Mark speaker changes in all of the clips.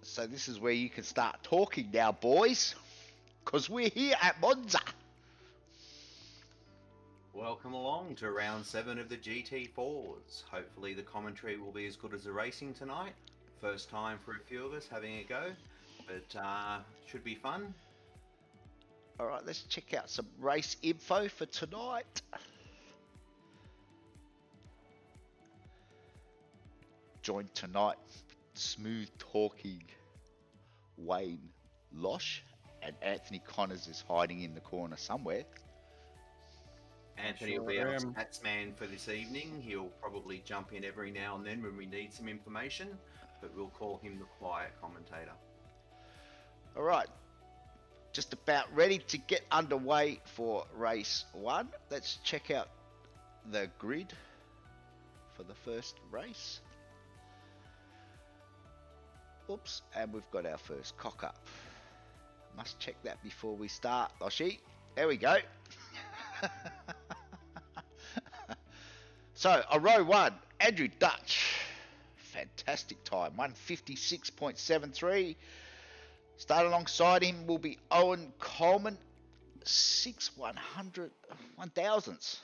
Speaker 1: So this is where you can start talking now, boys, because we're here at Monza.
Speaker 2: Welcome along to round 7 of the GT4s. Hopefully the commentary will be as good as the racing tonight. First time for a few of us having a go, but should be fun.
Speaker 1: All right, let's check out some race info for tonight. Joined tonight, smooth talking Wayne Losh, and Anthony Connors is hiding in the corner somewhere.
Speaker 2: Anthony will be our stats man for this evening. He'll probably jump in every now and then when we need some information, but we'll call him the quiet commentator.
Speaker 1: All right, just about ready to get underway for race 1. Let's check out the grid for the first race. Oops, and we've got our first cock up. Must check that before we start, Loshy. There we go. So, on row 1, Andrew Dutch. Fantastic time, 156.73. Start alongside him will be Owen Coleman, 1,000ths.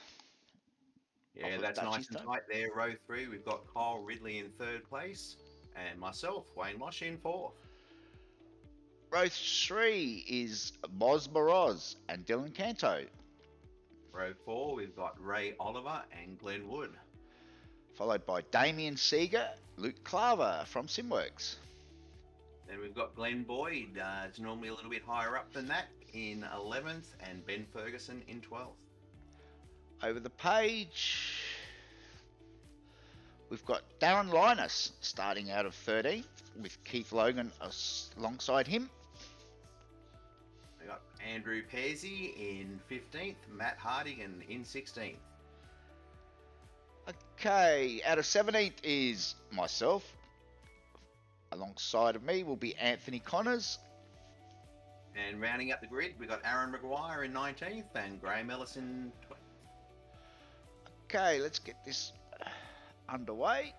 Speaker 2: Yeah, that's nice and tight there. Row 3, we've got Kyle Ridley in 3rd place, and myself, Wayne Losh, in 4th.
Speaker 1: Row 3 is Moz Moroz and Dylan Canto.
Speaker 2: Row 4, we've got Ray Oliver and Glenn Wood.
Speaker 1: Followed by Damien Seeger, Luke Claver from Simworks.
Speaker 2: Then we've got Glenn Boyd, it's normally a little bit higher up than that, in 11th, and Ben Ferguson in 12th.
Speaker 1: Over the page, we've got Darren Linus starting out of 13th, with Keith Logan alongside him.
Speaker 2: We've got Andrew Pearsie in 15th, Matt Hardigan in 16th.
Speaker 1: Okay, out of 17th is myself. Alongside of me will be Anthony Connors.
Speaker 2: And rounding up the grid, we've got Aaron Maguire in 19th and Graham Ellis in 20th.
Speaker 1: Okay, let's get this underway.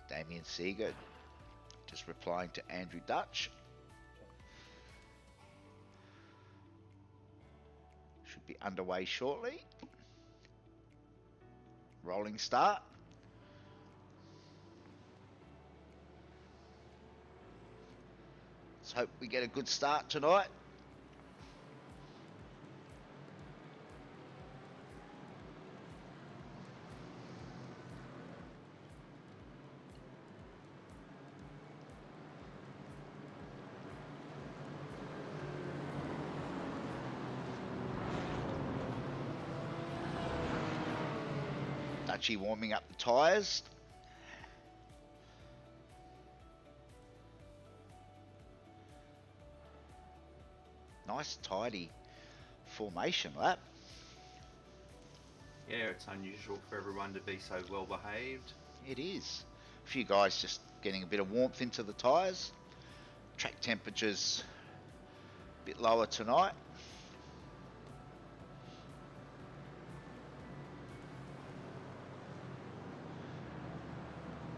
Speaker 1: Damien Seeger just replying to Andrew Dutch. Should be underway shortly. Rolling start. Let's hope we get a good start tonight. Dutchy warming up the tyres. Nice tidy formation lap.
Speaker 2: Yeah, it's unusual for everyone to be so well behaved.
Speaker 1: It is. A few guys just getting a bit of warmth into the tyres. Track temperatures a bit lower tonight.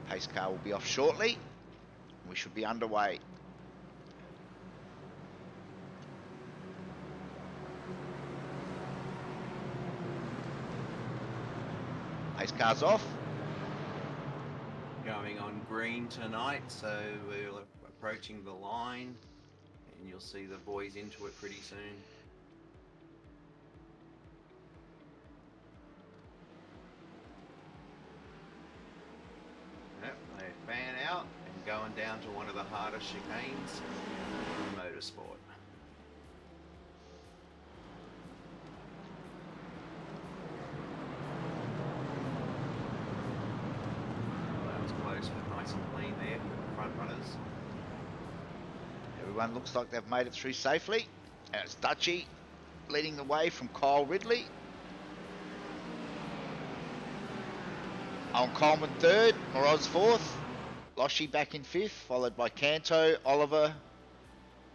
Speaker 1: Pace car will be off shortly. We should be underway. Pace car's off.
Speaker 2: Going on green tonight, so we're approaching the line, and you'll see the boys into it pretty soon. Yep, they fan out and going down to one of the harder chicanes in motorsport. That was close, but nice and clean there for the front runners.
Speaker 1: Everyone looks like they've made it through safely. And it's Dutchy leading the way from Kyle Ridley. On Coleman third, Moroz fourth. Loshi back in 5th, followed by Canto, Oliver,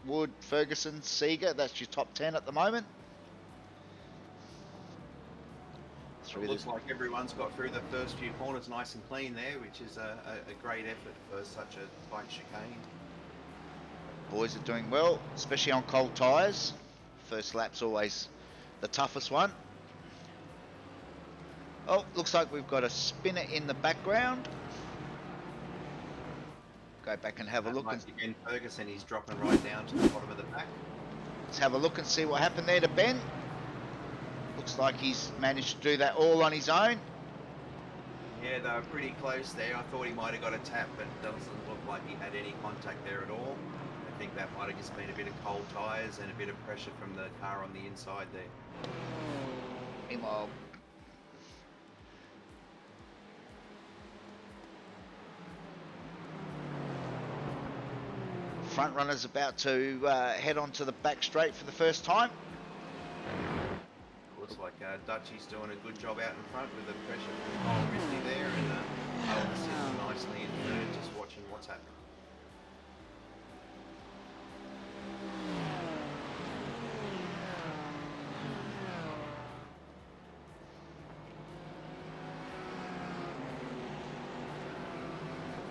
Speaker 1: Wood, Ferguson, Seeger. That's your top 10 at the moment.
Speaker 2: It looks like everyone's got through the first few corners nice and clean there, which is a great effort for such a tight chicane.
Speaker 1: Boys are doing well, especially on cold tyres. First lap's always the toughest one. Oh, looks like we've got a spinner in the background. Go back and have a look.
Speaker 2: Again, Ferguson, he's dropping right down to the bottom of the pack.
Speaker 1: Let's have a look and see what happened there to Ben. Looks like he's managed to do that all on his own.
Speaker 2: Yeah, they were pretty close there. I thought he might have got a tap, but it doesn't look like he had any contact there at all. I think that might have just been a bit of cold tyres and a bit of pressure from the car on the inside there.
Speaker 1: Meanwhile, front runner's about to head onto the back straight for the first time.
Speaker 2: Looks like Dutchy's doing a good job out in front with the pressure from Kyle Ridley there, and Owen's sitting nicely in third, just watching what's happening.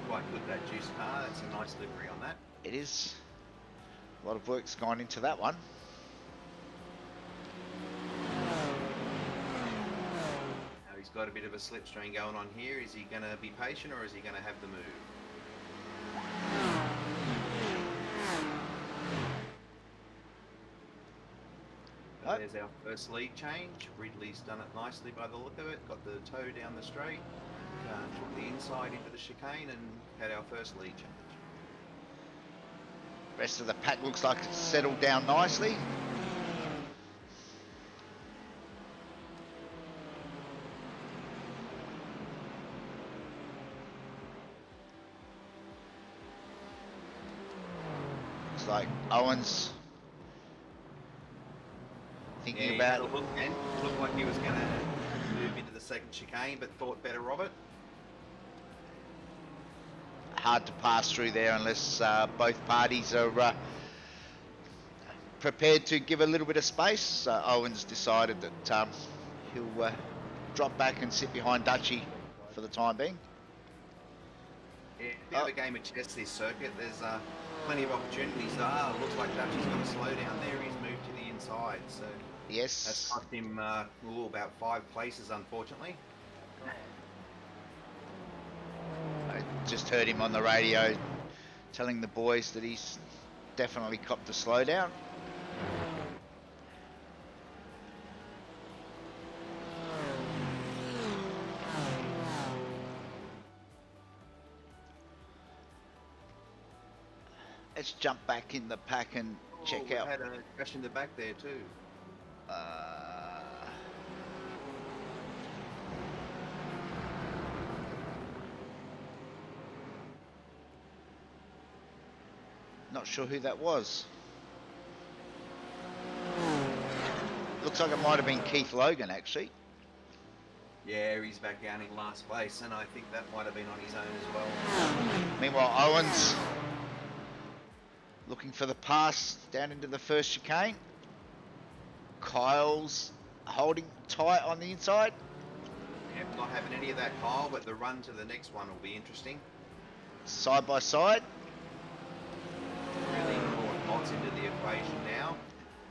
Speaker 2: Quite good, that juice car. That's a nice livery on that.
Speaker 1: It is. A lot of work's gone into that one.
Speaker 2: Now he's got a bit of a slipstream going on here. Is he going to be patient or is he going to have the move? But there's our first lead change. Ridley's done it nicely by the look of it. Got the toe down the straight. Took the inside into the chicane and had our first lead change.
Speaker 1: Rest of the pack looks like it's settled down nicely. Looks like Owen's thinking about
Speaker 2: it. Looked like he was going to move into the second chicane, but thought better of it.
Speaker 1: Hard to pass through there unless both parties are prepared to give a little bit of space. Owen's decided that he'll drop back and sit behind Dutchy for the time being.
Speaker 2: Yeah, a bit of a game of chess this circuit. There's plenty of opportunities. Looks like Dutchy's got a slow down there. He's moved to the inside, so
Speaker 1: yes,
Speaker 2: that's cost him about 5 places, unfortunately.
Speaker 1: I just heard him on the radio telling the boys that he's definitely copped a slowdown. Let's jump back in the pack and check out.
Speaker 2: Had a crash in the back there too.
Speaker 1: Not sure who that was. Looks like it might have been Keith Logan, actually.
Speaker 2: Yeah, he's back down in last place, and I think that might have been on his own as well.
Speaker 1: Meanwhile, Owens looking for the pass down into the first chicane. Kyle's holding tight on the inside.
Speaker 2: Yep, not having any of that, Kyle, but the run to the next one will be interesting.
Speaker 1: Side by side.
Speaker 2: Really brought Mods into the equation now.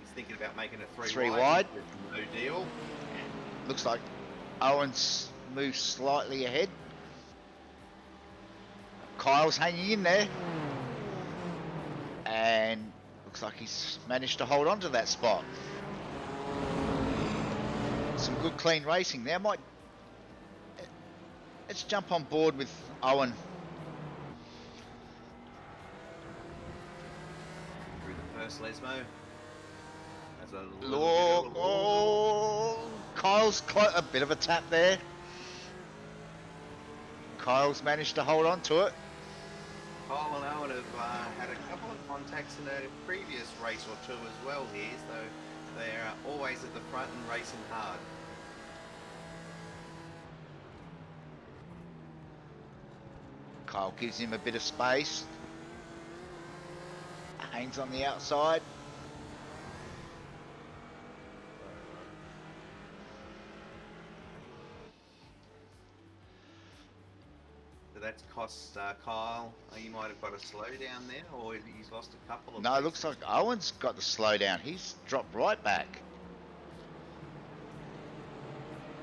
Speaker 2: He's thinking about making it three
Speaker 1: wide.
Speaker 2: No deal.
Speaker 1: Looks like Owens moves slightly ahead. Kyle's hanging in there. And looks like he's managed to hold on to that spot. Some good clean racing there. Let's jump on board with Owen.
Speaker 2: Through the first Lesmo. That's a
Speaker 1: Kyle's a bit of a tap there. Kyle's managed to hold on to it.
Speaker 2: Kyle and Owen have had a couple of contacts in a previous race or two as well here, so they're always at the front and racing hard.
Speaker 1: Kyle gives him a bit of space. Haynes on the outside.
Speaker 2: So that's cost Kyle. He might have got a slowdown there, or he's lost a couple of.
Speaker 1: No, it looks like Owen's got the slowdown. He's dropped right back.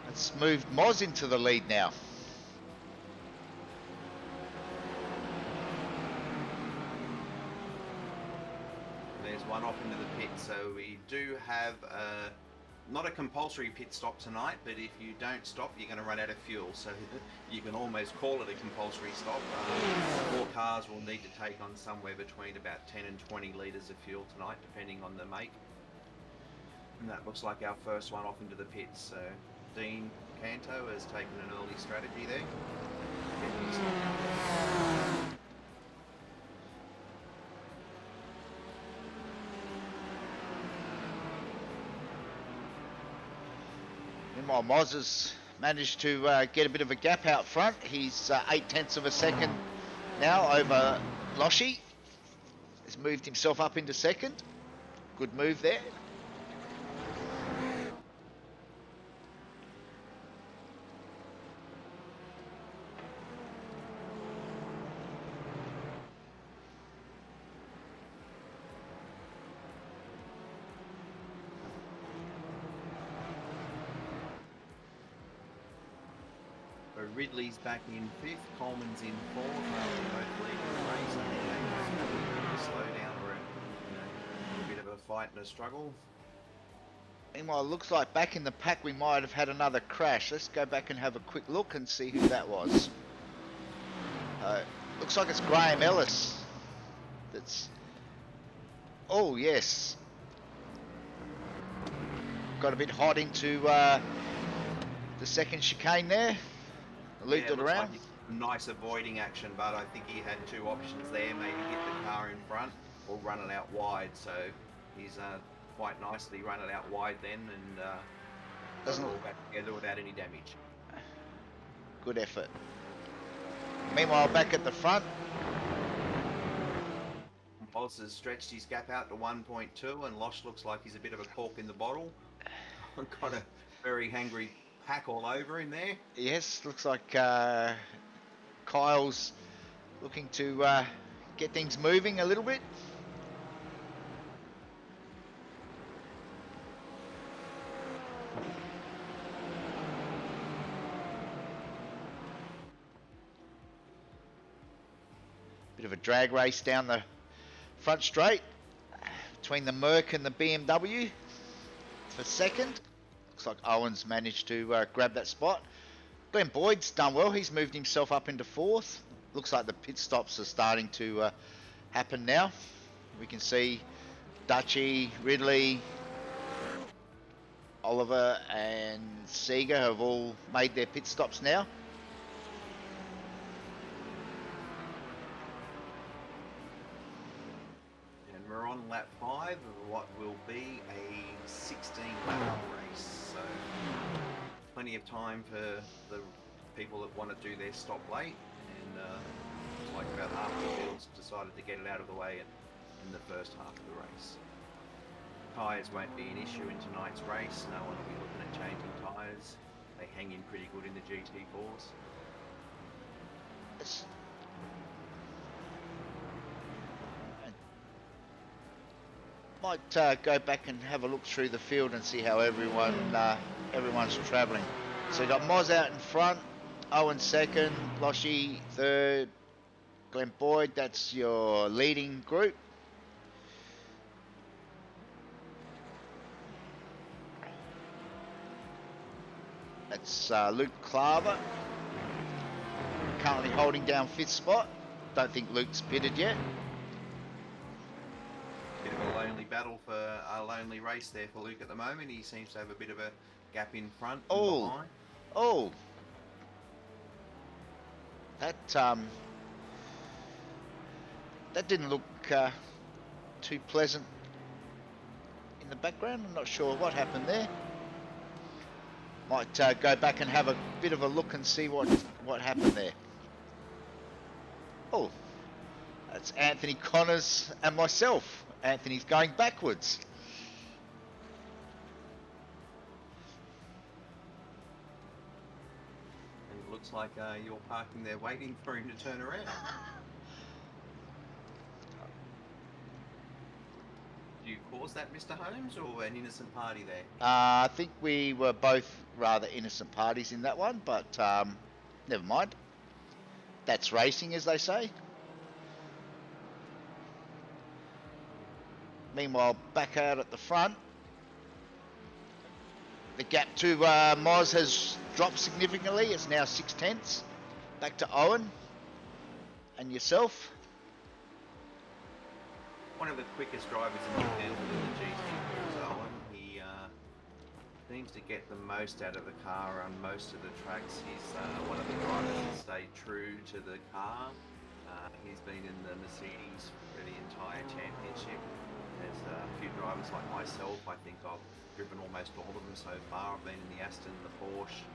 Speaker 1: It's moved Moz into the lead now.
Speaker 2: There's one off into the pit, so we do have not a compulsory pit stop tonight, but if you don't stop, you're going to run out of fuel. So you can almost call it a compulsory stop. 4 cars will need to take on somewhere between about 10 and 20 litres of fuel tonight, depending on the make. And that looks like our first one off into the pits. So Dean Canto has taken an early strategy there.
Speaker 1: Meanwhile, Moz has managed to get a bit of a gap out front. He's 0.8 of a second now over Loshi. Has moved himself up into second. Good move there.
Speaker 2: Ridley's back in 5th, Coleman's in 4th, both leading the race. I think they have a bit of a slowdown or a bit of a fight and a struggle.
Speaker 1: Meanwhile, it looks like back in the pack we might have had another crash. Let's go back and have a quick look and see who that was. Looks like it's Graham Ellis. That's... Oh, yes. Got a bit hot into the second chicane there. Looped it around.
Speaker 2: Like nice avoiding action, but I think he had 2 options there. Maybe get the car in front or run it out wide. So he's quite nicely run it out wide then, and doesn't all back together without any damage.
Speaker 1: Good effort. Meanwhile, back at the front,
Speaker 2: Oz has stretched his gap out to 1.2, and Losh looks like he's a bit of a cork in the bottle. Got a very hangry pack all over him there.
Speaker 1: yes, looks like Kyle's looking to get things moving a little bit. Bit of a drag race down the front straight between the Merc and the BMW for second. Looks like Owen's managed to grab that spot. Glenn Boyd's done well. He's moved himself up into 4th. Looks like the pit stops are starting to happen now. We can see Dutchy, Ridley, Oliver and Seeger have all made their pit stops now.
Speaker 2: And we're on lap 5 of what will be a 16-lap race. So plenty of time for the people that want to do their stop late, and it's like about half the fields decided to get it out of the way in the first half of the race. Tyres won't be an issue in tonight's race. No one will be looking at changing tyres. They hang in pretty good in the GT4s.
Speaker 1: Might go back and have a look through the field and see how everyone's travelling. So you got Moz out in front, Owen second, Loshi third, Glenn Boyd, that's your leading group. That's Luke Claver, currently holding down 5th spot. Don't think Luke's pitted yet.
Speaker 2: Bit of a lonely battle for a lonely race there for Luke at the moment. He seems to have a bit of a gap in front and behind.
Speaker 1: Oh, that didn't look too pleasant in the background. I'm not sure what happened there. Might go back and have a bit of a look and see what happened there. Oh, that's Anthony Connors and myself. Anthony's going backwards.
Speaker 2: And it looks like you're parking there waiting for him to turn around. Do you cause that, Mr. Holmes, or an innocent party there?
Speaker 1: I think we were both rather innocent parties in that one, but never mind. That's racing, as they say. Meanwhile, back out at the front, the gap to Moz has dropped significantly. It's now 6/10. Back to Owen and yourself.
Speaker 2: One of the quickest drivers in the field in the GT4 is Owen. He seems to get the most out of the car on most of the tracks. He's one of the drivers that stay true to the car. He's been in the Mercedes for the entire championship. There's a few drivers like myself. I think I've driven almost all of them so far. I've been in the Aston, the Porsche,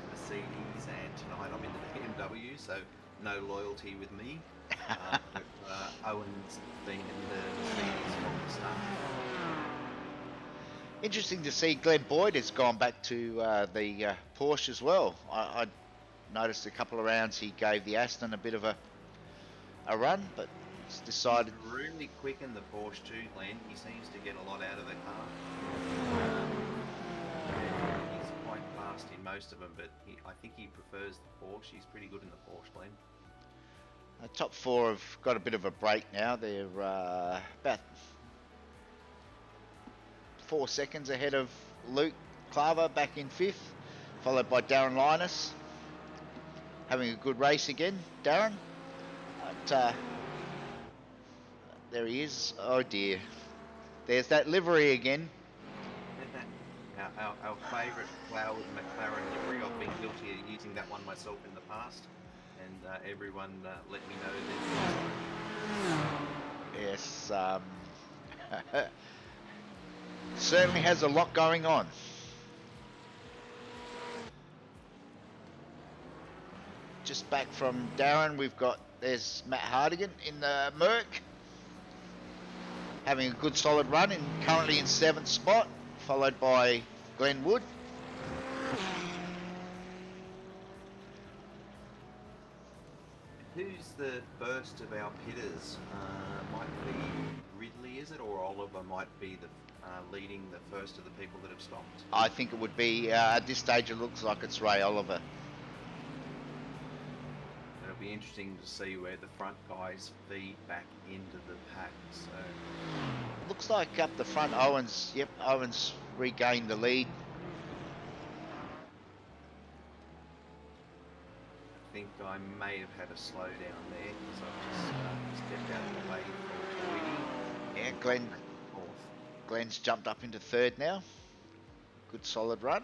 Speaker 2: Mercedes, and tonight I'm in the BMW, so no loyalty with me. But Owen's been in the Mercedes from the start.
Speaker 1: Interesting to see Glenn Boyd has gone back to the Porsche as well. I noticed a couple of rounds he gave the Aston a bit of a run, but he's decided...
Speaker 2: He's really quick in the Porsche too, Glenn. He seems to get a lot out of the car. He's quite fast in most of them, but I think he prefers the Porsche. He's pretty good in the Porsche, Glenn.
Speaker 1: The top four have got a bit of a break now. They're about 4 seconds ahead of Luke Claver back in 5th, followed by Darren Linus. Having a good race again, Darren. But, there he is. Oh dear. There's that livery again.
Speaker 2: Our favourite flowered McLaren livery. I've been guilty of using that one myself in the past, and everyone let me know that.
Speaker 1: Yes, certainly has a lot going on. Just back from Darren, there's Matt Hardigan in the Merc, having a good solid run, and currently in 7th spot, followed by Glenn Wood.
Speaker 2: Who's the first of our pitters? Might be Ridley, is it, or Oliver might be the leading the first of the people that have stopped?
Speaker 1: I think it would be, at this stage it looks like it's Ray Oliver.
Speaker 2: It'll be interesting to see where the front guys feed back into the pack. So
Speaker 1: looks like up the front, Owens regained the lead.
Speaker 2: I think I may have had a slowdown there because I just stepped out of the way for Tweedy.
Speaker 1: Yeah, Glenn's jumped up into 3rd now. Good solid run.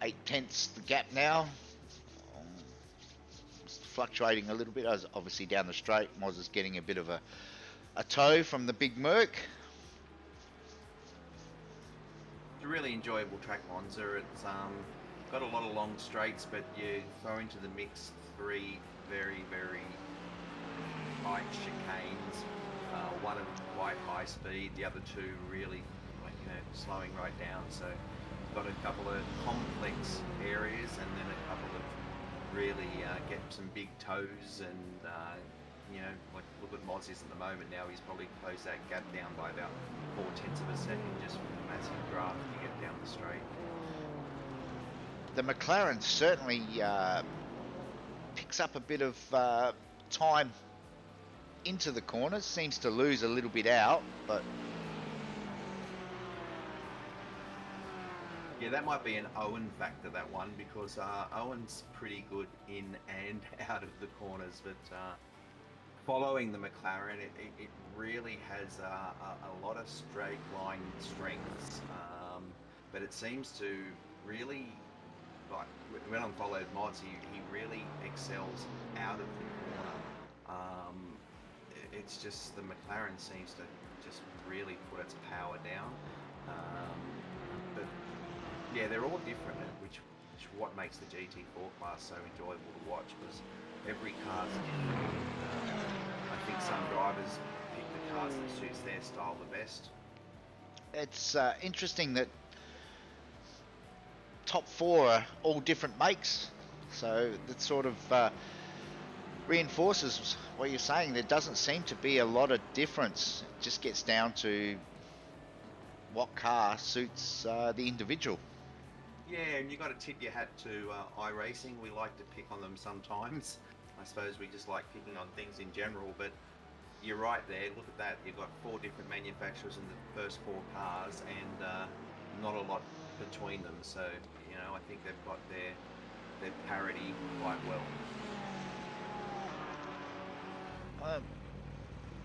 Speaker 1: Eight tenths the gap now. Fluctuating a little bit, as obviously down the straight. Moz is getting a bit of a tow from the big Merc.
Speaker 2: It's a really enjoyable track, Monza. It's got a lot of long straights, but you throw into the mix 3 very, very tight chicanes. One of quite high speed, the other 2 really, slowing right down. So got a couple of complex areas, and then a couple of really get some big toes, and like look at Mozzie's at the moment now. He's probably closed that gap down by about 0.4 of a second just from the massive draft to get down the straight.
Speaker 1: The McLaren certainly picks up a bit of time into the corners, seems to lose a little bit out, but
Speaker 2: yeah, that might be an Owen factor, that one, because Owen's pretty good in and out of the corners, but following the McLaren, it really has a lot of straight line strengths, but it seems to really, like when I'm followed mods, he really excels out of the corner. It's just the McLaren seems to just really put its power down. But yeah, they're all different, which what makes the GT4 class so enjoyable to watch, because every car's different. I think some drivers pick the cars that suits their style the best.
Speaker 1: It's interesting that top four are all different makes, so that sort of reinforces what you're saying. There doesn't seem to be a lot of difference. It just gets down to what car suits the individual.
Speaker 2: Yeah, and you got to tip your hat to iRacing. We like to pick on them sometimes. I suppose we just like picking on things in general, but you're right there. Look at that. You've got 4 different manufacturers in the first 4 cars, and not a lot between them. So I think they've got their parity quite well.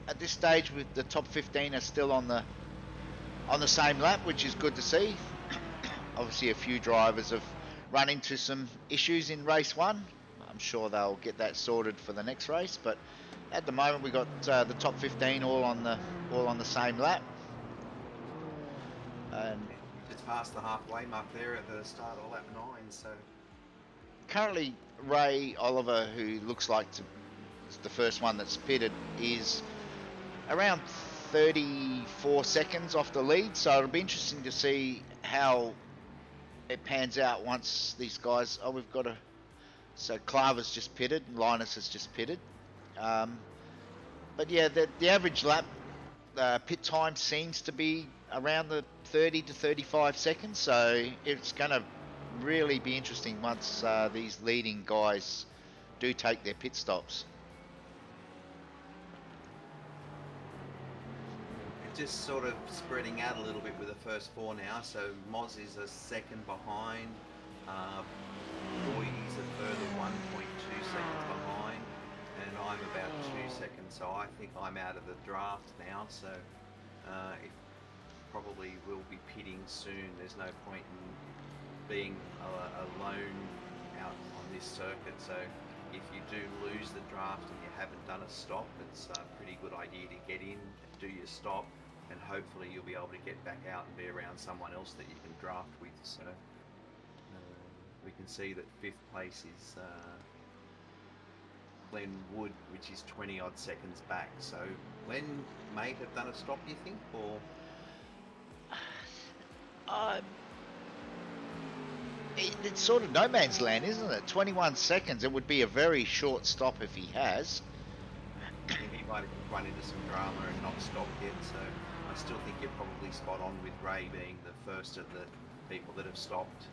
Speaker 1: At this stage, with the top 15 are still on the same lap, which is good to see. Obviously, a few drivers have run into some issues in race 1. I'm sure they'll get that sorted for the next race, but at the moment we got the top 15 all on the same lap. And
Speaker 2: it's past the halfway mark there at the start of lap 9. So
Speaker 1: currently, Ray Oliver, who looks like the first one that's pitted, is around 34 seconds off the lead. So it'll be interesting to see how it pans out once these guys. So Claver's just pitted, Linus has just pitted. But yeah, the average lap pit time seems to be around the 30 to 35 seconds. So it's going to really be interesting once these leading guys do take their pit stops.
Speaker 2: Just sort of spreading out a little bit with the first 4 now. So Moz is a second behind. Boydie's a further 1.2 seconds behind, and I'm about 2 seconds. So I think I'm out of the draft now. So it probably will be pitting soon. There's no point in being alone out on this circuit. So if you do lose the draft and you haven't done a stop, it's a pretty good idea to get in, do your stop, and hopefully you'll be able to get back out and be around someone else that you can draft with. So we can see that 5th place is Glenn Wood, which is 20 odd seconds back. So Glenn may have done a stop, you think, or?
Speaker 1: It's sort of no man's land, isn't it? 21 seconds. It would be a very short stop if he has.
Speaker 2: He might have run into some drama and not stopped yet. So I still think you're probably spot on with Ray being the first of the people that have stopped.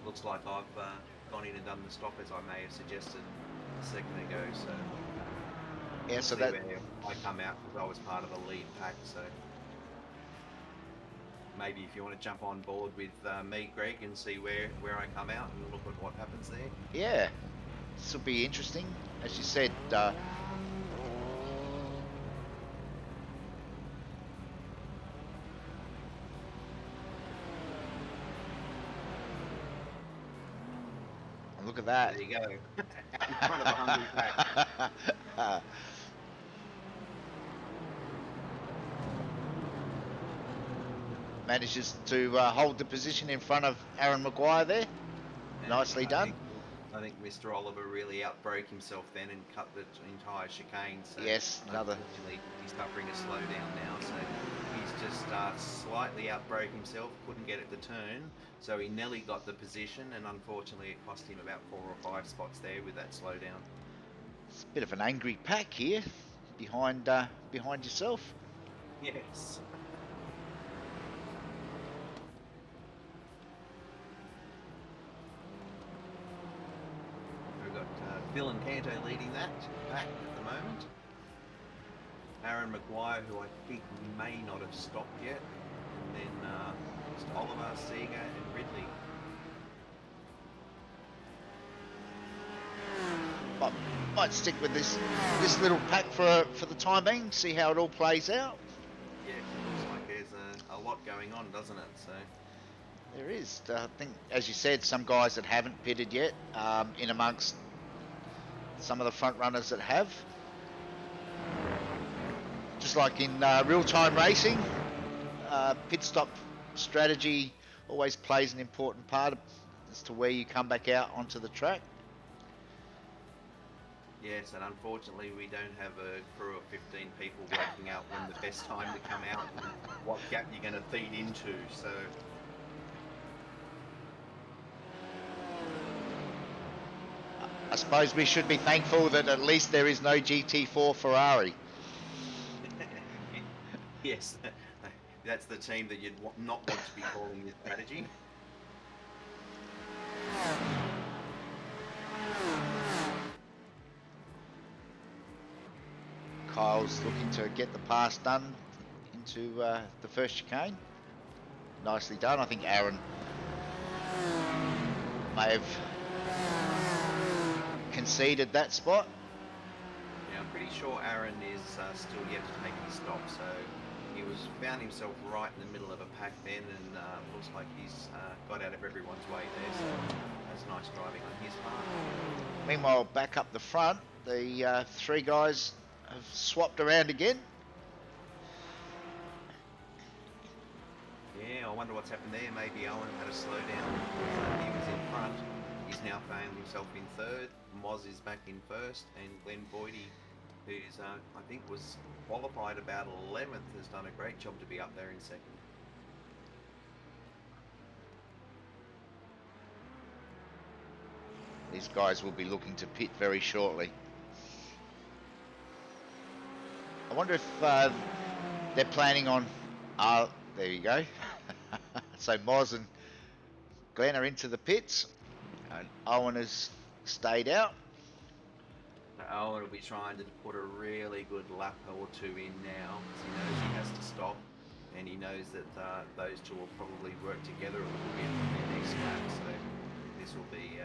Speaker 2: Looks like I've gone in and done the stop as I may have suggested a second ago. So
Speaker 1: yeah, so that
Speaker 2: I come out because I was part of the lead pack. So maybe if you want to jump on board with me, Greg, and see where I come out and look at what happens there.
Speaker 1: Yeah, this will be interesting. As you said, look at that.
Speaker 2: There you go. In front of a hungry pack.
Speaker 1: Manages to hold the position in front of Aaron Maguire there. And nicely done.
Speaker 2: I think Mr. Oliver really outbroke himself then and cut the entire chicane. So
Speaker 1: yes,
Speaker 2: unfortunately he's suffering a slowdown now. So he's just slightly outbroke himself, couldn't get it to turn. So he nearly got the position, and unfortunately it cost him about 4 or 5 spots there with that slowdown.
Speaker 1: It's a bit of an angry pack here behind yourself.
Speaker 2: Yes. Bill and Canto leading that back at the moment. Aaron Maguire, who I think may not have stopped yet. And then Oliver, Seeger and Ridley.
Speaker 1: Might stick with this little pack for the time being, see how it all plays out.
Speaker 2: Yeah, it looks like there's a lot going on, doesn't it? So
Speaker 1: there is. I think, as you said, some guys that haven't pitted yet, in amongst some of the front runners that have. like in real-time racing, pit stop strategy always plays an important part as to where you come back out onto the track.
Speaker 2: Yes, and unfortunately we don't have a crew of 15 people working out when the best time to come out and what gap you're going to feed into, so...
Speaker 1: I suppose we should be thankful that at least there is no GT4 Ferrari.
Speaker 2: Yes, that's the team that you'd not want to be calling this strategy.
Speaker 1: Kyle's looking to get the pass done into the first chicane. Nicely done. I think Aaron may have conceded that spot.
Speaker 2: Yeah, I'm pretty sure Aaron is still yet to take his stop, so he found himself right in the middle of a pack then, and looks like he's got out of everyone's way there, so that's nice driving on his part.
Speaker 1: Meanwhile, back up the front, the three guys have swapped around again.
Speaker 2: Yeah, I wonder what's happened there. Maybe Owen had a slow down. He was in front. He's now found himself in third. Moz is back in first, and Glenn Boydie, who's I think was qualified about 11th, has done a great job to be up there in second.
Speaker 1: These guys will be looking to pit very shortly. I wonder if they're planning on... there you go. So Moz and Glenn are into the pits, and Owen has stayed out.
Speaker 2: Owen will be trying to put a really good lap or two in now, because he knows he has to stop, and he knows that those two will probably work together a little bit in their next lap, so this will be...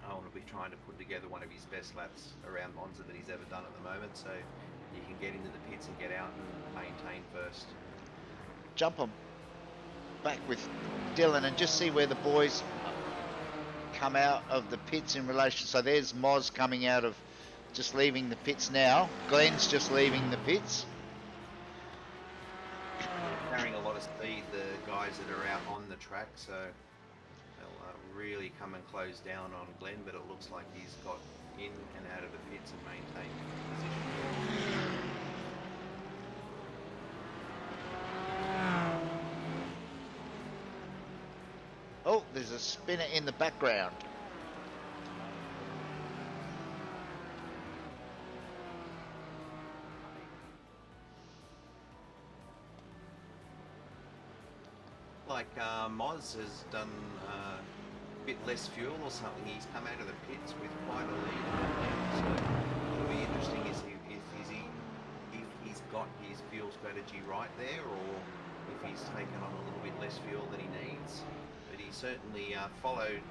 Speaker 2: Owen will be trying to put together one of his best laps around Monza that he's ever done at the moment, so you can get into the pits and get out and maintain first.
Speaker 1: Jump them back with Dylan and just see where the boys come out of the pits in relation. So there's Moz coming out of, just leaving the pits now. Glenn's just leaving the pits.
Speaker 2: Carrying a lot of speed, the guys that are out on the track, so they'll really come and close down on Glenn, but it looks like he's got in and out of the pits and maintained position.
Speaker 1: Oh, there's a spinner in the background.
Speaker 2: Like Moz has done a bit less fuel or something. He's come out of the pits with quite a lead. So it'll be interesting if he's got his fuel strategy right there, or if he's taken on a little bit less fuel than he needs. But he certainly followed.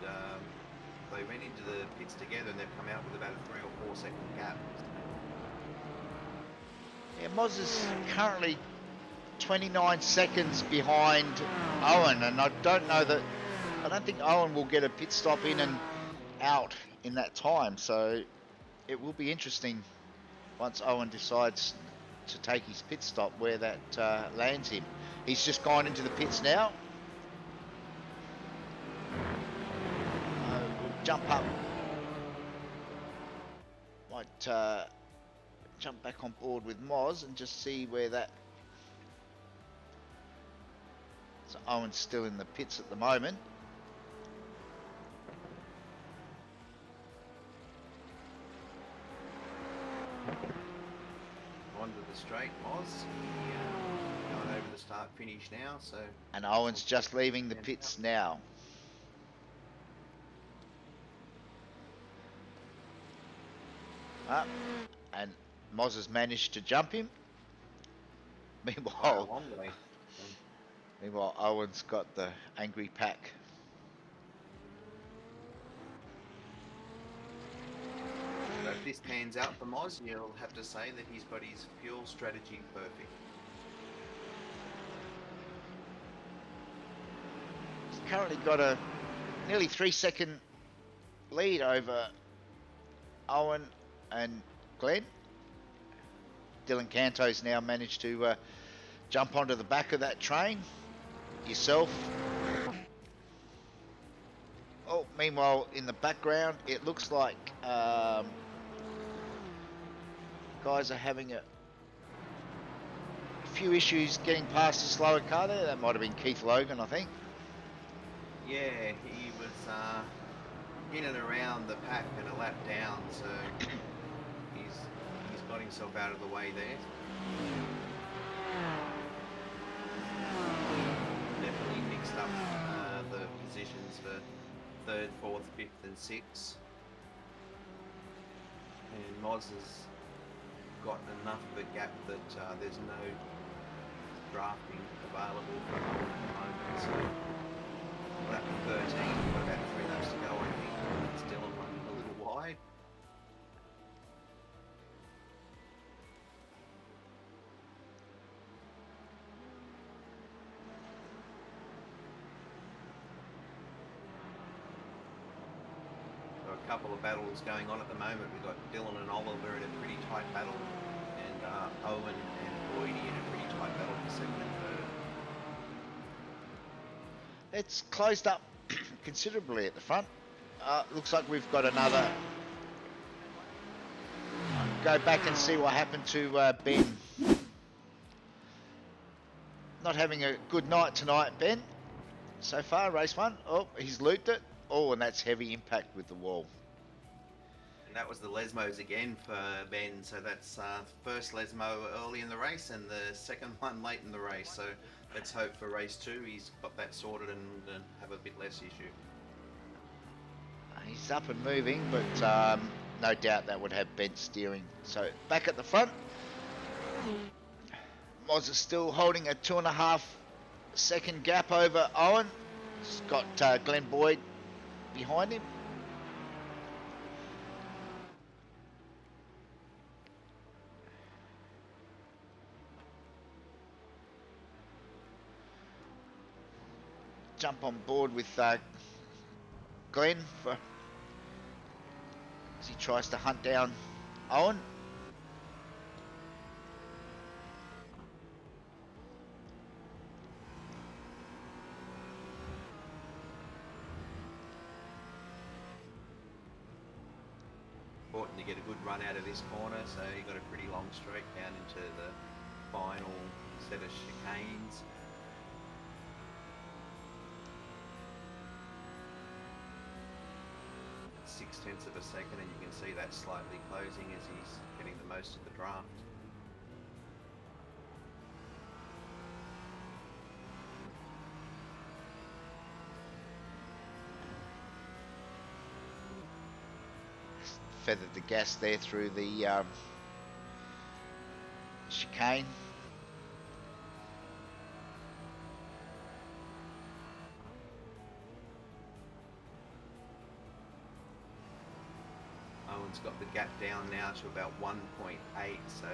Speaker 2: They went into the pits together, and they've come out with about a 3 or 4 second gap.
Speaker 1: Yeah, Moz is currently 29 seconds behind Owen, and I don't think Owen will get a pit stop in and out in that time, so it will be interesting once Owen decides to take his pit stop where that lands him. He's just gone into the pits now. We'll jump up, might jump back on board with Moz and just see where that... So Owen's still in the pits at the moment.
Speaker 2: Onto the straight, Moz. Going over the start finish now, so...
Speaker 1: And Owen's just leaving the pits now. And Moz has managed to jump him. Meanwhile, Owen's got the angry pack.
Speaker 2: So if this pans out for Moz, you'll have to say that he's got his fuel strategy perfect.
Speaker 1: He's currently got a nearly 3-second lead over Owen and Glenn. Dylan Canto's now managed to jump onto the back of that train. Yourself. Oh, meanwhile, in the background, it looks like guys are having a few issues getting past the slower car there. That might have been Keith Logan, I think.
Speaker 2: Yeah, he was in and around the pack and a lap down, so he's got himself out of the way there. Definitely mixed up the positions for 3rd, 4th, 5th and 6th. And Moz has got enough of a gap that there's no drafting available for him at the moment. So lap 13, we've got about 3 laps to go, I think. It's still running a little wide. So a couple of battles going on at the moment. We've got Dylan and Oliver in a pretty tight battle, and Owen and Boydie in a pretty tight battle for 2nd and 3rd.
Speaker 1: It's closed up considerably at the front. Looks like we've got another. Go back and see what happened to Ben. Not having a good night tonight, Ben. So far, race 1. Oh, he's looped it. Oh, and that's heavy impact with the wall.
Speaker 2: And that was the Lesmos again for Ben. So that's first Lesmo early in the race and the second one late in the race. So let's hope for race 2 he's got that sorted and have a bit less issue.
Speaker 1: He's up and moving, but no doubt that would have bent steering. So back at the front, Moz is still holding a 2.5 second gap over Owen. He's got Glenn Boyd behind him. Jump on board with Glenn as he tries to hunt down Owen.
Speaker 2: Important to get a good run out of this corner, so you got a pretty long straight down into the final set of chicanes. It's 0.6 of a second, and you can see that slightly closing as he's getting the most of the draft.
Speaker 1: Feathered the gas there through the chicane.
Speaker 2: Owen's got the gap down now to about 1.8, so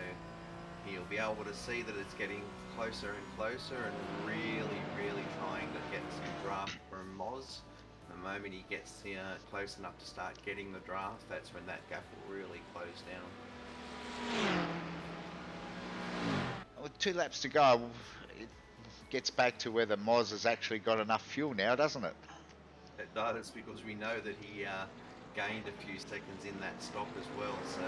Speaker 2: he'll be able to see that it's getting closer and closer and really trying to get some draft from Moz. The moment he gets close enough to start getting the draft, that's when that gap will really close down.
Speaker 1: With 2 laps to go, it gets back to whether Moz has actually got enough fuel now, doesn't it?
Speaker 2: It does, because we know that he gained a few seconds in that stop as well, so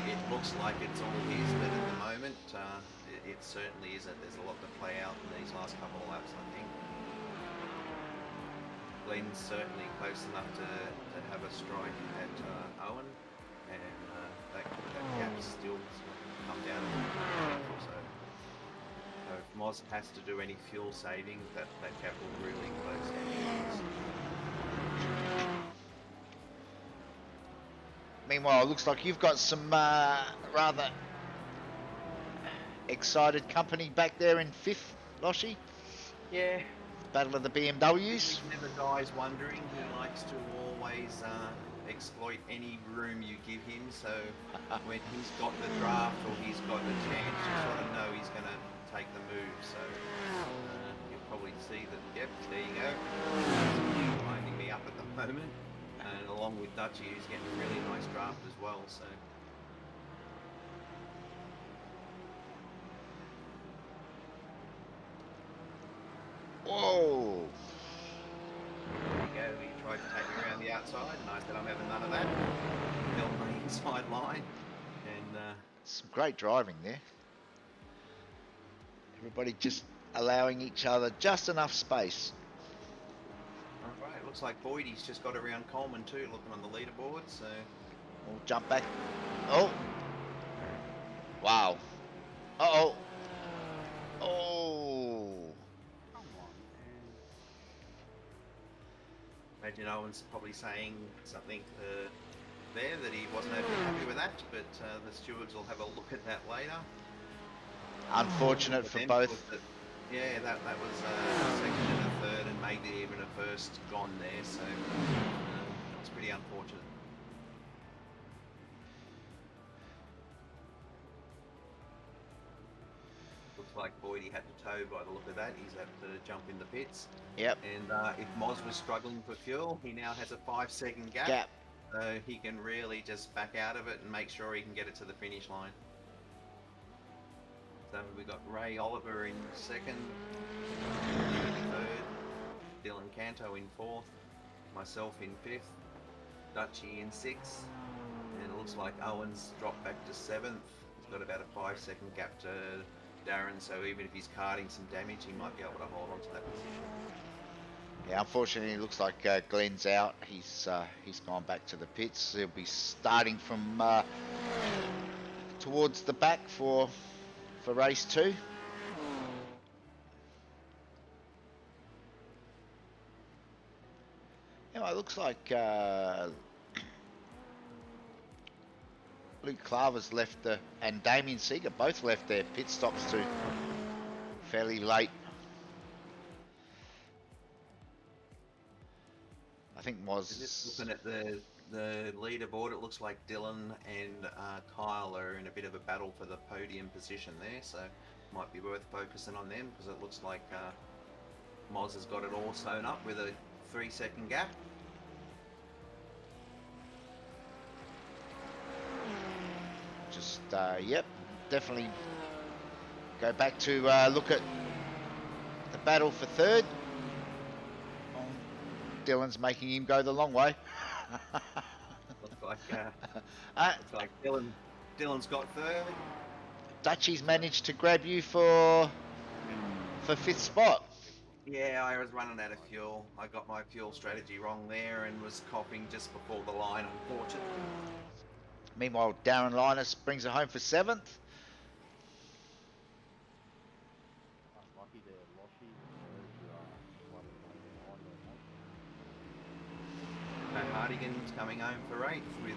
Speaker 2: it looks like it's all his, but at the moment it certainly isn't. There's a lot to play out in these last couple of laps, I think. Glenn's certainly close enough to have a strike at Owen, and that gap still come down a or so. So if Moz has to do any fuel saving, that gap will really close down.
Speaker 1: Meanwhile, it looks like you've got some rather excited company back there in 5th, Loshy.
Speaker 2: Yeah.
Speaker 1: Battle of the BMWs.
Speaker 2: He never dies wondering. He likes to always exploit any room you give him. So when he's got the draft or he's got the chance, you sort of know he's going to take the move. So you'll probably see that. Yep, there you go. He's winding me up at the moment, and along with Dutchy, who's getting a really nice draft as well. So outside, and I said I'm having none of that. Held my inside line, and
Speaker 1: Some great driving there. Everybody just allowing each other just enough space.
Speaker 2: all right, looks like Boydie's just got around Coleman too, looking on the leaderboard. So
Speaker 1: We'll jump back. Oh! Wow. Uh-oh. Oh!
Speaker 3: Come on, man.
Speaker 2: imagine Owen's probably saying something there that he wasn't overly happy with that, but the stewards will have a look at that later.
Speaker 1: Unfortunate
Speaker 2: But
Speaker 1: for
Speaker 2: then
Speaker 1: both.
Speaker 2: was that- yeah, that was a second and a third, and maybe even a first gone there. So that was pretty unfortunate. Looks like Boydie had to tow by the look of that. He's had to jump in the pits.
Speaker 1: Yep.
Speaker 2: And if Moz was struggling for fuel, he now has a 5-second gap.
Speaker 1: Gap.
Speaker 2: So he can really just back out of it and make sure he can get it to the finish line. So we've got Ray Oliver in second, in third, Dylan Canto in fourth, myself in fifth, Dutchy in sixth, and it looks like Owen's dropped back to seventh. He's got about a 5-second gap to Darren, so even if he's carting some damage, he might be able to hold on to that position.
Speaker 1: Yeah, unfortunately, it looks like Glenn's out. He's gone back to the pits. He'll be starting from towards the back for race 2. Anyway, it looks like Luke Claver's left and Damien Seeger both left their pit stops to fairly late. I think
Speaker 2: Just looking at the leaderboard, it looks like Dylan and Kyle are in a bit of a battle for the podium position there, so might be worth focusing on them because it looks like Moz has got it all sewn up with a 3-second gap.
Speaker 1: Just yep, definitely go back to look at the battle for third. Dylan's making him go the long way.
Speaker 2: Looks like Dylan's got third.
Speaker 1: Dutchy's managed to grab you for 5th spot.
Speaker 2: Yeah, I was running out of fuel. I got my fuel strategy wrong there and was coughing just before the line, unfortunately.
Speaker 1: Meanwhile, Darren Linus brings it home for 7th.
Speaker 3: Lucky there, Loshy. There's
Speaker 2: Matt Hardigan's coming home for 8th with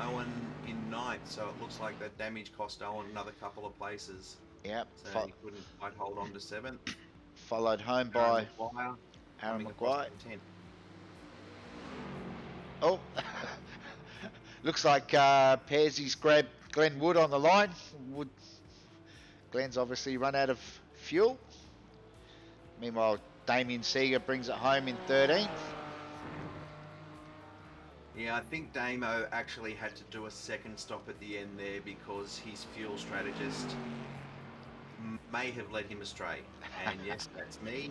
Speaker 2: Owen in 9th, so it looks like that damage cost Owen another couple of places.
Speaker 1: Yep.
Speaker 2: So he couldn't quite hold on to 7th.
Speaker 1: Followed home by
Speaker 2: Aaron
Speaker 1: Maguire.
Speaker 2: 10th.
Speaker 1: Oh, looks like Pearsy's grabbed Glenn Wood on the line. Glenn's obviously run out of fuel. Meanwhile, Damien Seeger brings it home in 13th.
Speaker 2: Yeah, I think Damo actually had to do a second stop at the end there because his fuel strategist may have led him astray. And yes, that's me.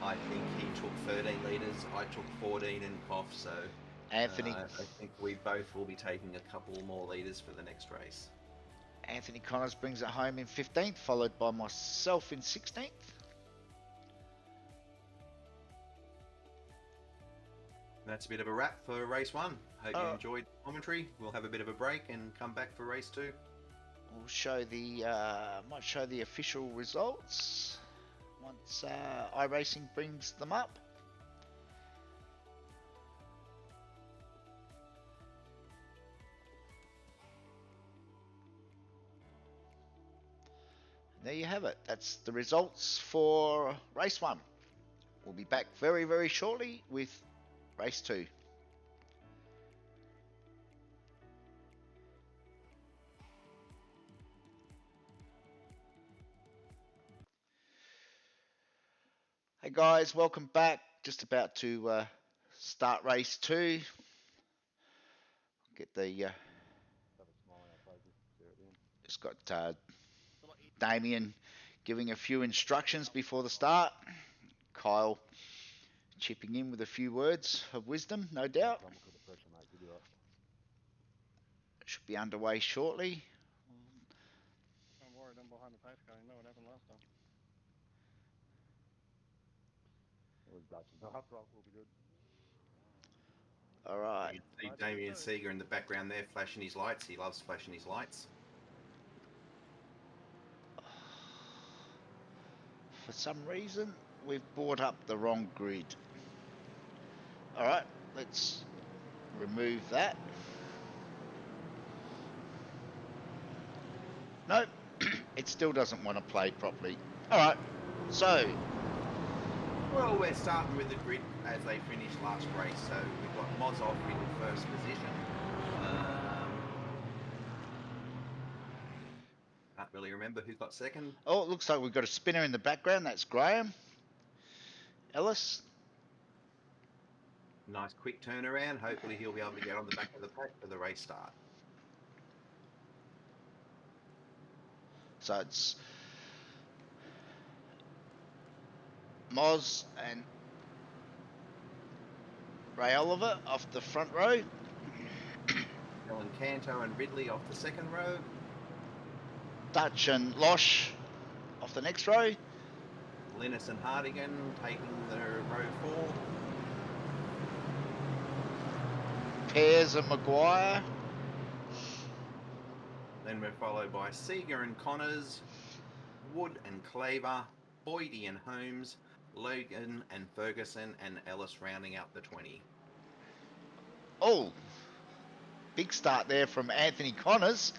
Speaker 2: I think he took 13 litres, I took 14 and cough, so
Speaker 1: Anthony.
Speaker 2: I think we both will be taking a couple more litres for the next race.
Speaker 1: Anthony Connors brings it home in 15th, followed by myself in 16th.
Speaker 2: That's a bit of a wrap for race 1. Hope you enjoyed the commentary. We'll have a bit of a break and come back for race 2.
Speaker 1: We'll show the might show the official results once iRacing brings them up. There you have it. That's the results for race 1. We'll be back very, very shortly with race 2. Hey guys, welcome back. Just about to start race 2. Get the just got Damien giving a few instructions before the start. Kyle chipping in with a few words of wisdom, no
Speaker 3: No
Speaker 1: doubt.
Speaker 3: drama for the pressure, mate. Give it up.
Speaker 1: Should be underway shortly.
Speaker 4: Don't worry, I'm behind the pace car. You know what happened last time.
Speaker 3: It was Dutch. The hot rock will be good.
Speaker 1: All right.
Speaker 2: You can see Damien Seeger in the background there flashing his lights. He loves flashing his lights.
Speaker 1: For some reason, we've brought up the wrong grid. All right, let's remove that. Nope, it still doesn't want to play properly. All right, so
Speaker 2: Well, we're starting with the grid as they finished last race. So we've got Mozov in first position. Can't really remember who got second.
Speaker 1: oh, it looks like we've got a spinner in the background. That's Graham Ellis.
Speaker 2: Nice quick turnaround. Hopefully he'll be able to get on the back of the pack for the race start.
Speaker 1: So it's Moz and Ray Oliver off the front row.
Speaker 2: Ellen Canto and Ridley off the second row.
Speaker 1: Dutch and Losh off the next row.
Speaker 2: Linus and Hardigan taking the row 4.
Speaker 1: Pears and Maguire.
Speaker 2: Then we're followed by Seeger and Connors, Wood and Claver, Boydie and Holmes, Logan and Ferguson, and Ellis rounding out the 20.
Speaker 1: Oh, big start there from Anthony Connors.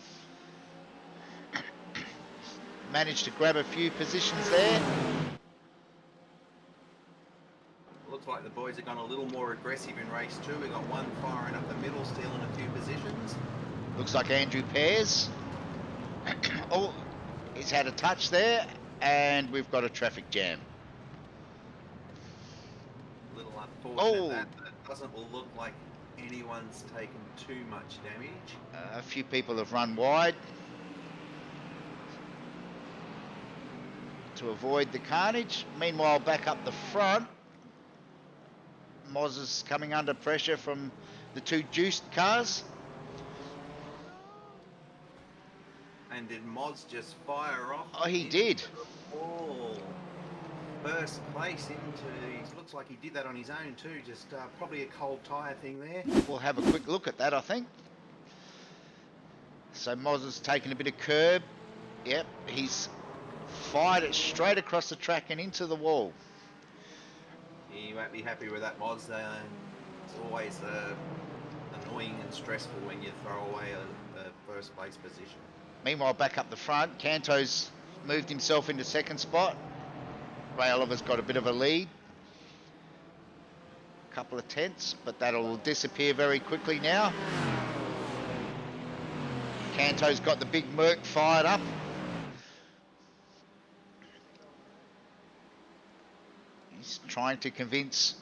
Speaker 1: Managed to grab a few positions there.
Speaker 2: Looks like the boys have gone a little more aggressive in race 2. We've got one firing up the middle, stealing a few positions.
Speaker 1: Looks like Andrew Pears. Oh, he's had a touch there, and we've got a traffic jam.
Speaker 2: A little unfortunate
Speaker 1: Oh.
Speaker 2: that. It doesn't look like anyone's taken too much damage.
Speaker 1: A few people have run wide to avoid the carnage. Meanwhile, back up the front, Moz is coming under pressure from the two juiced cars.
Speaker 2: And did Moz just fire off?
Speaker 1: Oh, he
Speaker 2: into
Speaker 1: did.
Speaker 2: the wall? First place into, looks like he did that on his own too, just probably a cold tyre thing there.
Speaker 1: We'll have a quick look at that, I think. So Moz has taken a bit of curb. Yep, he's fired it straight across the track and into the wall.
Speaker 2: You won't be happy with that, Moz. It's always annoying and stressful when you throw away a first place position.
Speaker 1: Meanwhile, back up the front, Canto's moved himself into second spot. Ray Oliver's got a bit of a lead. A couple of tenths, but that'll disappear very quickly now. Canto's got the big Merc fired up. He's trying to convince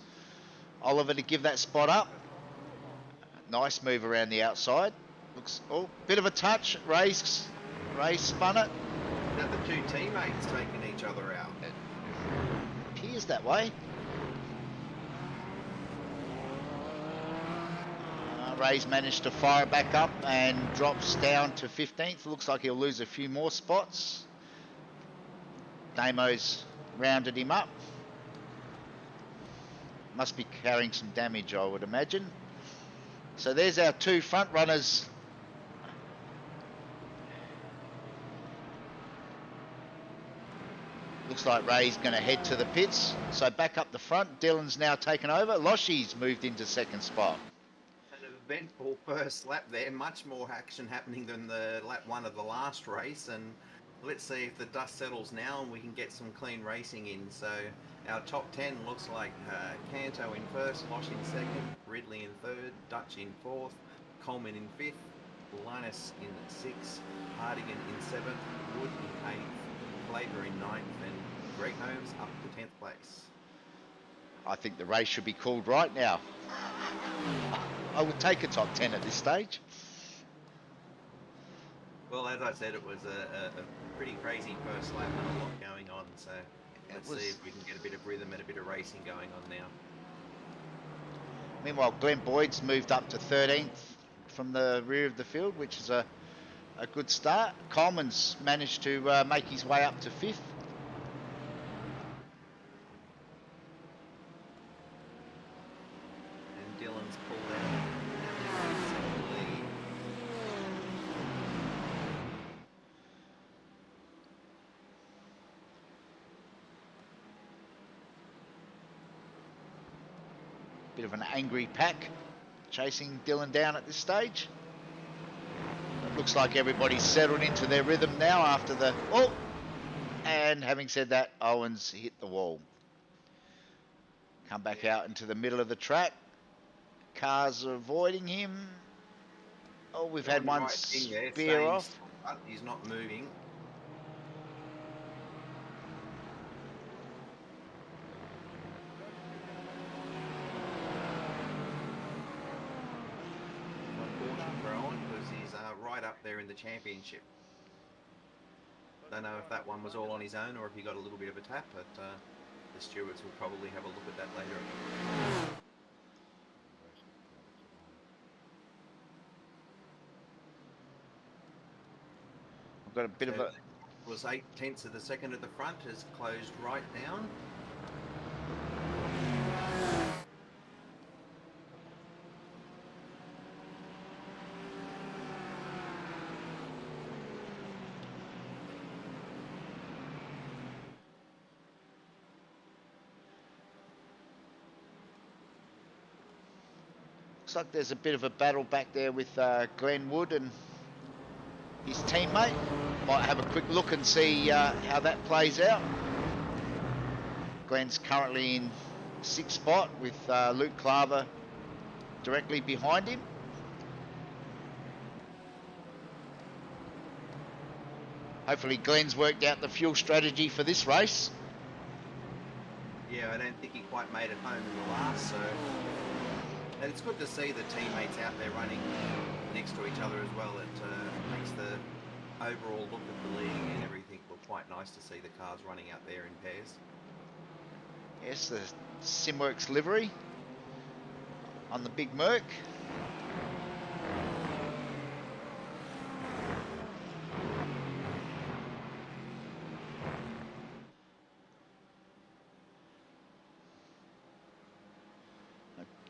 Speaker 1: Oliver to give that spot up. Nice move around the outside. Looks, oh, bit of a touch. Ray spun it.
Speaker 2: Now the two teammates taking each other out.
Speaker 1: Appears that way. Ray's managed to fire it back up and drops down to 15th. Looks like he'll lose a few more spots. Damo's rounded him up. Must be carrying some damage, I would imagine. So there's our two front runners. Looks like Ray's going to head to the pits. So back up the front. Dylan's now taken over. Loshy's moved into second spot.
Speaker 2: An eventful first lap there. Much more action happening than the lap 1 of the last race. And let's see if the dust settles now and we can get some clean racing in. So our top 10 looks like Canto in first, Losh in second, Ridley in third, Dutch in fourth, Coleman in fifth, Linus in sixth, Hardigan in seventh, Wood in eighth, Claver in ninth, and Greg Holmes up to 10th place.
Speaker 1: I think the race should be called right now. I would take a top 10 at this stage.
Speaker 2: Well, as I said, it was a pretty crazy first lap and a lot going on, so let's see if we can get a bit of rhythm and a bit of racing going on now.
Speaker 1: Meanwhile, Glenn Boyd's moved up to 13th from the rear of the field, which is a good start. Coleman's managed to make his way up to 5th.
Speaker 2: And Dylan's pulled out.
Speaker 1: Bit of an angry pack chasing Dylan down at this stage. It looks like everybody's settled into their rhythm now after the... Oh! And having said that, Owens hit the wall. Come back out into the middle of the track. Cars are avoiding him. Oh, we've had one spear off.
Speaker 2: He's not moving. Because he's right up there in the championship. Don't know if that one was all on his own or if he got a little bit of a tap, but the stewards will probably have a look at that later.
Speaker 1: I've got a bit of a...
Speaker 2: Was 8/10 of the second at the front, has closed right down.
Speaker 1: Looks like there's a bit of a battle back there with Glenn Wood and his teammate. Might have a quick look and see how that plays out. Glenn's currently in 6th spot with Luke Claver directly behind him. Hopefully Glenn's worked out the fuel strategy for this race.
Speaker 2: Yeah, I don't think he quite made it home in the last, so... And it's good to see the teammates out there running next to each other as well. It makes the overall look of the league and everything look quite nice to see the cars running out there in pairs.
Speaker 1: Yes, the Simworks livery on the big Merc.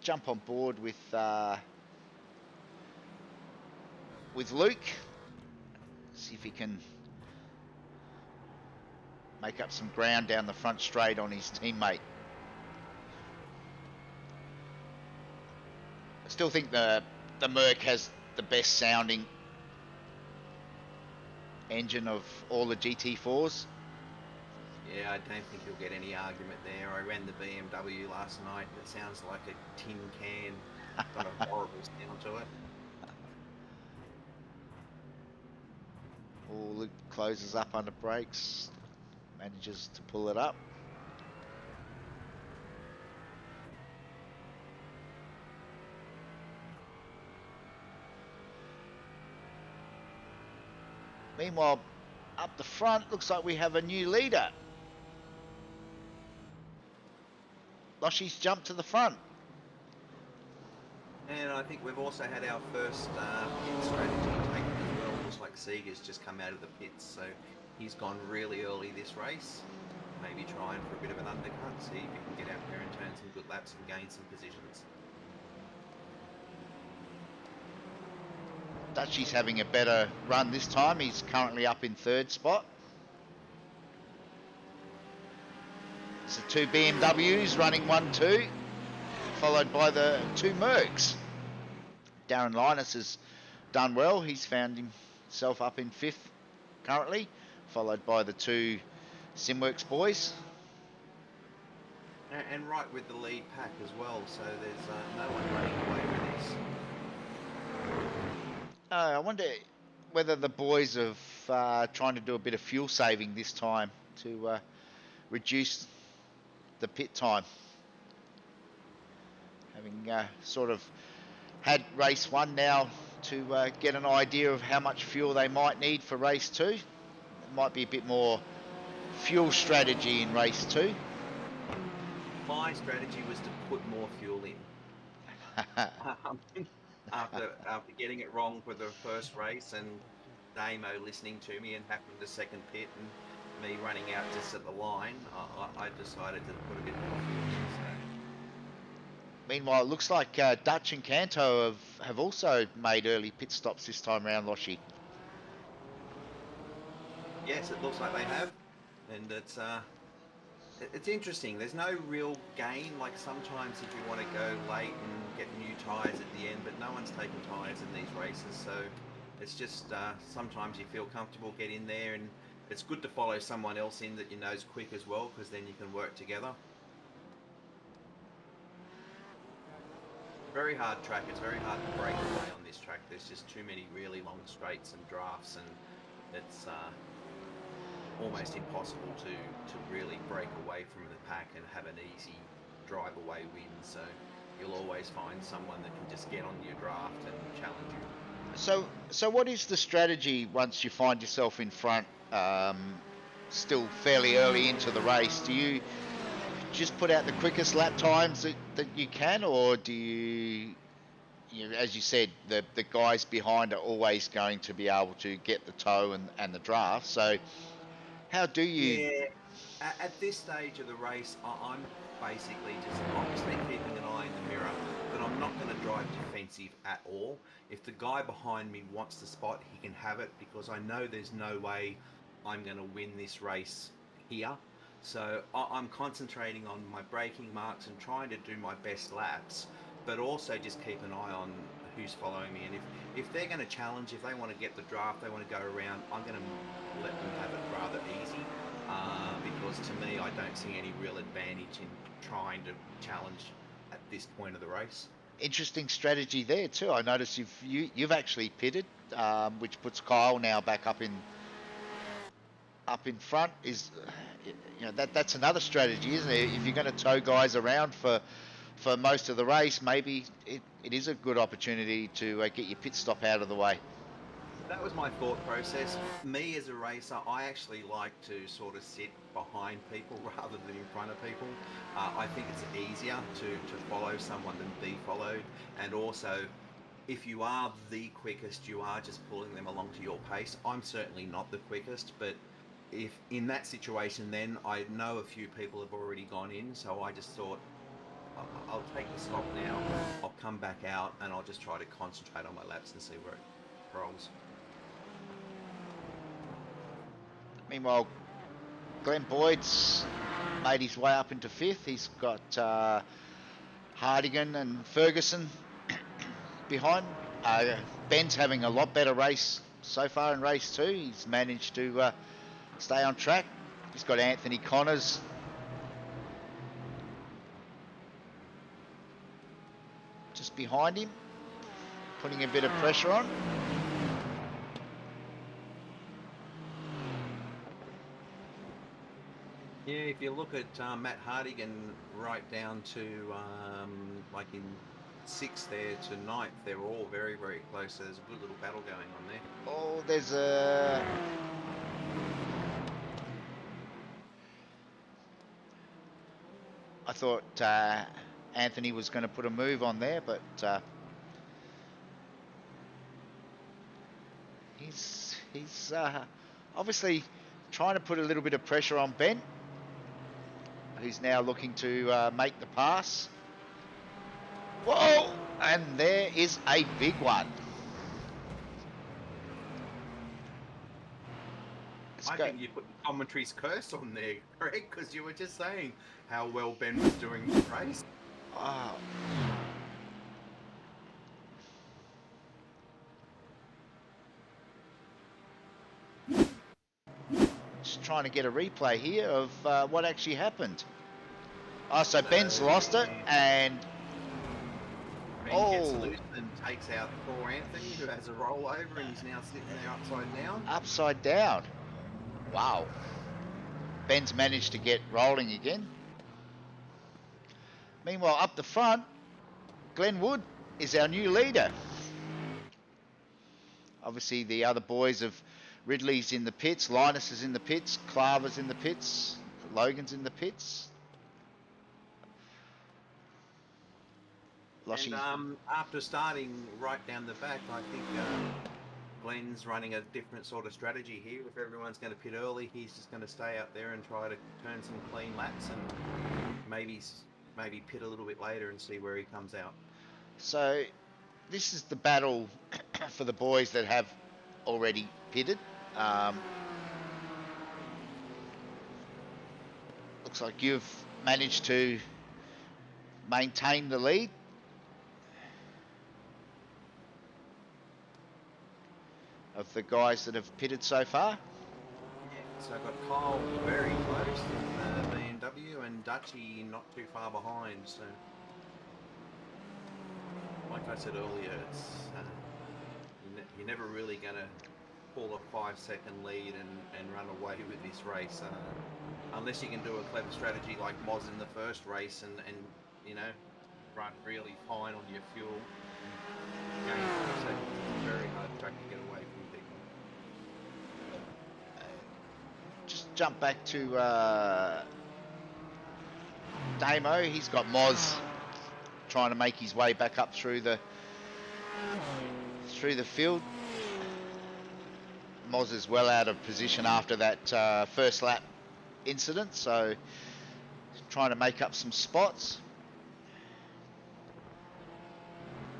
Speaker 1: Jump on board with Luke. See if he can make up some ground down the front straight on his teammate. I still think the Merc has the best sounding engine of all the GT4s.
Speaker 2: Yeah, I don't think you'll get any argument there. I ran the BMW last night. It sounds like a tin can. Got a horrible sound to it.
Speaker 1: Oh, Luke closes up under brakes. Manages to pull it up. Meanwhile, up the front, looks like we have a new leader. Loshy's jumped to the front.
Speaker 2: And I think we've also had our first pit strategy taken as well. Looks like Seeger's just come out of the pits, so he's gone really early this race. Maybe trying for a bit of an undercut, see if he can get out there and turn some good laps and gain some positions.
Speaker 1: Dutchy's having a better run this time. He's currently up in 3rd spot. It's the 2 BMWs running 1-2, followed by the 2 Mercs. Darren Linus has done well. He's found himself up in 5th currently, followed by the 2 Simworks boys.
Speaker 2: And right with the lead pack as well, so there's no one running away with this.
Speaker 1: I wonder whether the boys are trying to do a bit of fuel saving this time to reduce the pit time. Having sort of had race 1 now to get an idea of how much fuel they might need for race 2. There might be a bit more fuel strategy in race 2.
Speaker 2: My strategy was to put more fuel in. um, after getting it wrong for the first race and Damo listening to me and happening to second pit and me running out just at the line, I decided to put a bit more fuel in. So.
Speaker 1: Meanwhile, it looks like Dutch and Canto have also made early pit stops this time round, Loshi.
Speaker 2: Yes, it looks like they have, and it's interesting. There's no real gain. Like sometimes if you want to go late and get new tyres at the end, but no one's taking tyres in these races, so it's just sometimes you feel comfortable, get in there, and it's good to follow someone else in that you know's quick as well, because then you can work together. Very hard track. It's very hard to break away on this track. There's just too many really long straights and drafts, and it's almost impossible to really break away from the pack and have an easy drive away win. So you'll always find someone that can just get on your draft and challenge you.
Speaker 1: So what is the strategy once you find yourself in front, still fairly early into the race? Do you just put out the quickest lap times that you can, or do you, as you said, the guys behind are always going to be able to get the tow and the draft? So how do you?
Speaker 2: Yeah, at this stage of the race, I'm basically just obviously keeping an eye in the mirror, but I'm not going to drive defensive at all. If the guy behind me wants the spot, he can have it, because I know there's no way I'm going to win this race here. So I'm concentrating on my braking marks and trying to do my best laps, but also just keep an eye on who's following me. And if they're going to challenge, if they want to get the draft, they want to go around, I'm going to let them have it rather easy, because to me, I don't see any real advantage in trying to challenge at this point of the race.
Speaker 1: Interesting strategy there too. I notice you've actually pitted, which puts Kyle now back up in front. Is that's another strategy, isn't it? If you're going to tow guys around for most of the race, maybe it is a good opportunity to get your pit stop out of the way.
Speaker 2: That was my thought process. Me as a racer, I actually like to sort of sit behind people rather than in front of people. I think it's easier to follow someone than be followed. And also, if you are the quickest, you are just pulling them along to your pace. I'm certainly not the quickest, but if in that situation, then I know a few people have already gone in, so I just thought, I'll take the stop now, I'll come back out, and I'll just try to concentrate on my laps and see where it rolls.
Speaker 1: Meanwhile, Glenn Boyd's made his way up into fifth. He's got Hardigan and Ferguson behind. Ben's having a lot better race so far in race 2. He's managed to stay on track. He's got Anthony Connors just behind him, putting a bit of pressure on.
Speaker 2: Yeah, if you look at Matt Hardigan right down to like in 6th there to 9th, they're all very, very close. So there's a good little battle going on there.
Speaker 1: Oh, there's a... I thought Anthony was going to put a move on there, but he's obviously trying to put a little bit of pressure on Ben, who's now looking to make the pass. Whoa! And there is a big one.
Speaker 2: I think you put the commentary's curse on there, Greg, because you were just saying how well Ben was doing this race.
Speaker 1: Oh. Just trying to get a replay here of what actually happened. Oh, so Ben's lost it, and
Speaker 2: Ben gets loose and takes out poor Anthony, who has a rollover, and he's now sitting there upside down.
Speaker 1: Upside down. Wow. Ben's managed to get rolling again. Meanwhile, up the front, Glenn Wood is our new leader. Obviously, the other boys of Ridley's in the pits, Linus is in the pits, Claver's in the pits, Logan's in the pits. Loshy.
Speaker 2: And after starting right down the back, I think Glenn's running a different sort of strategy here. If everyone's going to pit early, he's just going to stay out there and try to turn some clean laps and maybe pit a little bit later and see where he comes out.
Speaker 1: So this is the battle for the boys that have already pitted. Looks like you've managed to maintain the lead. Of the guys that have pitted so far.
Speaker 2: Yeah, so I've got Kyle very close in BMW and Dutchy not too far behind. So, like I said earlier, it's you're never really going to pull a 5-second lead and run away with this race unless you can do a clever strategy like Moz in the first race and you know, run really fine on your fuel. Gain 5 seconds. It's a very hard track to get away from people.
Speaker 1: Just jump back to Damo. He's got Moz trying to make his way back up through the field. Moz is well out of position after that first lap incident, so trying to make up some spots.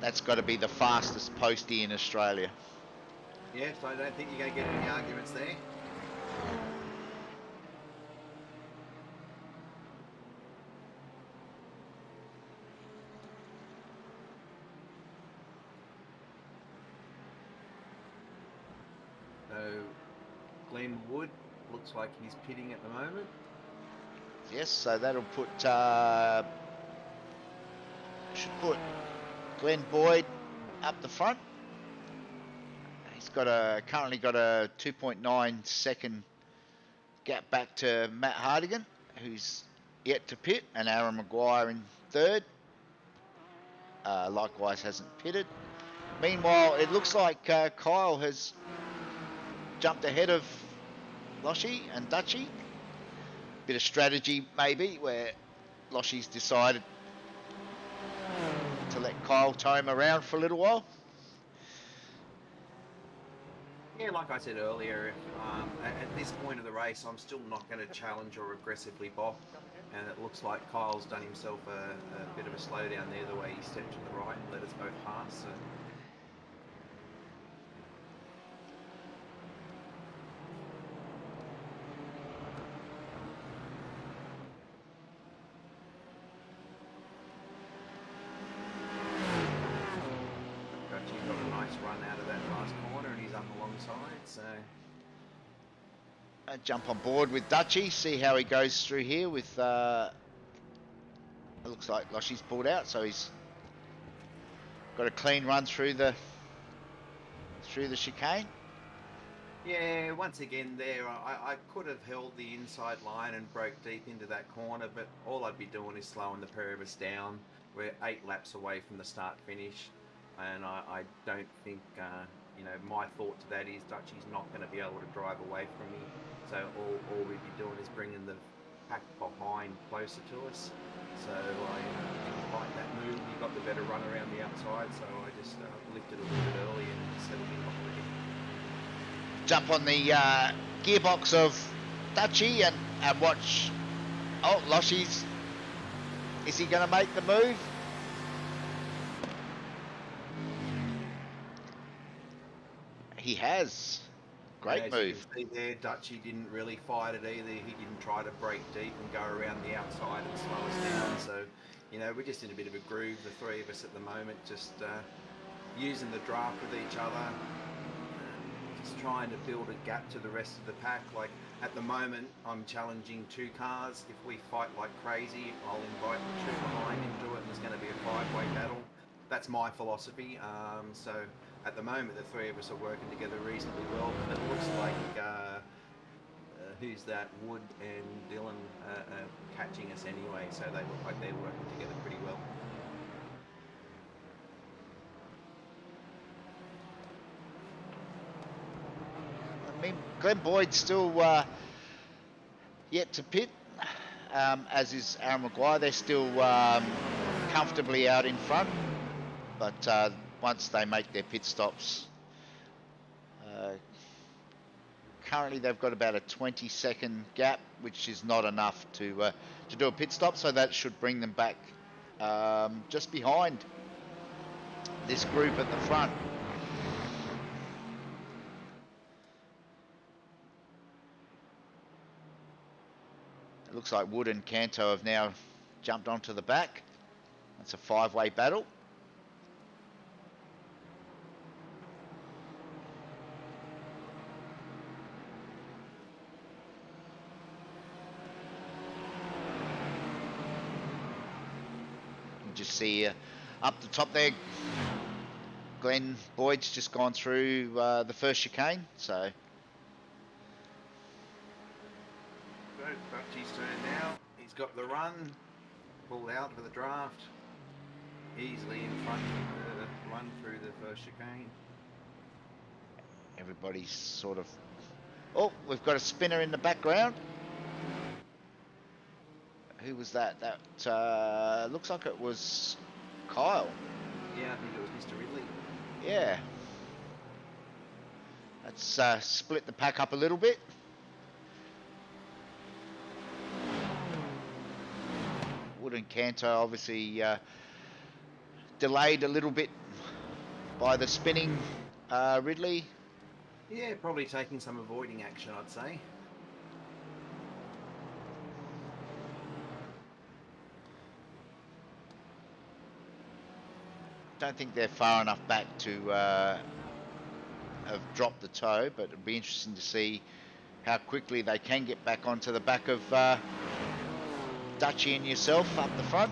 Speaker 1: That's got to be the fastest postie in Australia.
Speaker 2: Yes, I don't think you're going to get any arguments there. So, Glenn Wood looks like he's pitting at the moment.
Speaker 1: Yes, so that'll put should put Glenn Boyd up the front. He's got currently got a 2.9 second gap back to Matt Hardigan, who's yet to pit, and Aaron Maguire in third. Likewise hasn't pitted. Meanwhile, it looks like Kyle has jumped ahead of Loshy and Dutchy. Bit of strategy maybe, where Loshy's decided to let Kyle tow him around for a little while.
Speaker 2: Yeah, like I said earlier, at this point of the race, I'm still not going to challenge or aggressively box. And it looks like Kyle's done himself a bit of a slowdown there, the way he stepped to the right and let us both pass. So. He's got a nice run out of that last corner and he's up alongside, so...
Speaker 1: Jump on board with Dutchy, see how he goes through here with... it looks like Loshy's pulled out, so he's got a clean run through the chicane.
Speaker 2: Yeah, once again there, I could have held the inside line and broke deep into that corner, but all I'd be doing is slowing the pair of us down. We're 8 laps away from the start finish, and I don't think, you know, my thought to that is Dutchy's not going to be able to drive away from me, so all we'd be doing is bringing the pack behind closer to us. So I didn't like that move. He got the better run around the outside, so I just lifted a little bit early and settled in behind him.
Speaker 1: Jump on the gearbox of Dutchy and watch. Oh, Loshy's. Is he going to make the move? He has. Great move.
Speaker 2: You can see there, Dutchy didn't really fight it either. He didn't try to break deep and go around the outside and slow us down. So, you know, we're just in a bit of a groove, the three of us at the moment, just using the draft with each other. Just trying to build a gap to the rest of the pack. Like at the moment, I'm challenging 2 cars. If we fight like crazy, I'll invite the 2 behind into it, and there's going to be a 5-way battle. That's my philosophy. So at the moment, the 3 of us are working together reasonably well. And it looks like who's that? Wood and Dylan are catching us anyway. So they look like they're working together pretty well.
Speaker 1: I mean, Glenn Boyd's still yet to pit, as is Aaron Maguire. They're still comfortably out in front. but once they make their pit stops, currently they've got about a 20-second gap, which is not enough to do a pit stop, so that should bring them back just behind this group at the front. It looks like Wood and Canto have now jumped onto the back. It's a 5-way battle. You just see up the top there, Glenn Boyd's just gone through the first chicane, so
Speaker 2: Butchie's turn now. He's got the run, pulled out for the draft, easily in front of the run through the first chicane.
Speaker 1: everybody's sort of... Oh, we've got a spinner in the background. Who was that? That looks like it was Kyle.
Speaker 2: Yeah, I think it was Mr. Ridley.
Speaker 1: Yeah. Let's split the pack up a little bit. Wood and Canto obviously delayed a little bit by the spinning Ridley.
Speaker 2: Yeah, probably taking some avoiding action, I'd say.
Speaker 1: Don't think they're far enough back to have dropped the toe, but it'll be interesting to see how quickly they can get back onto the back of Dutchy and yourself up the front.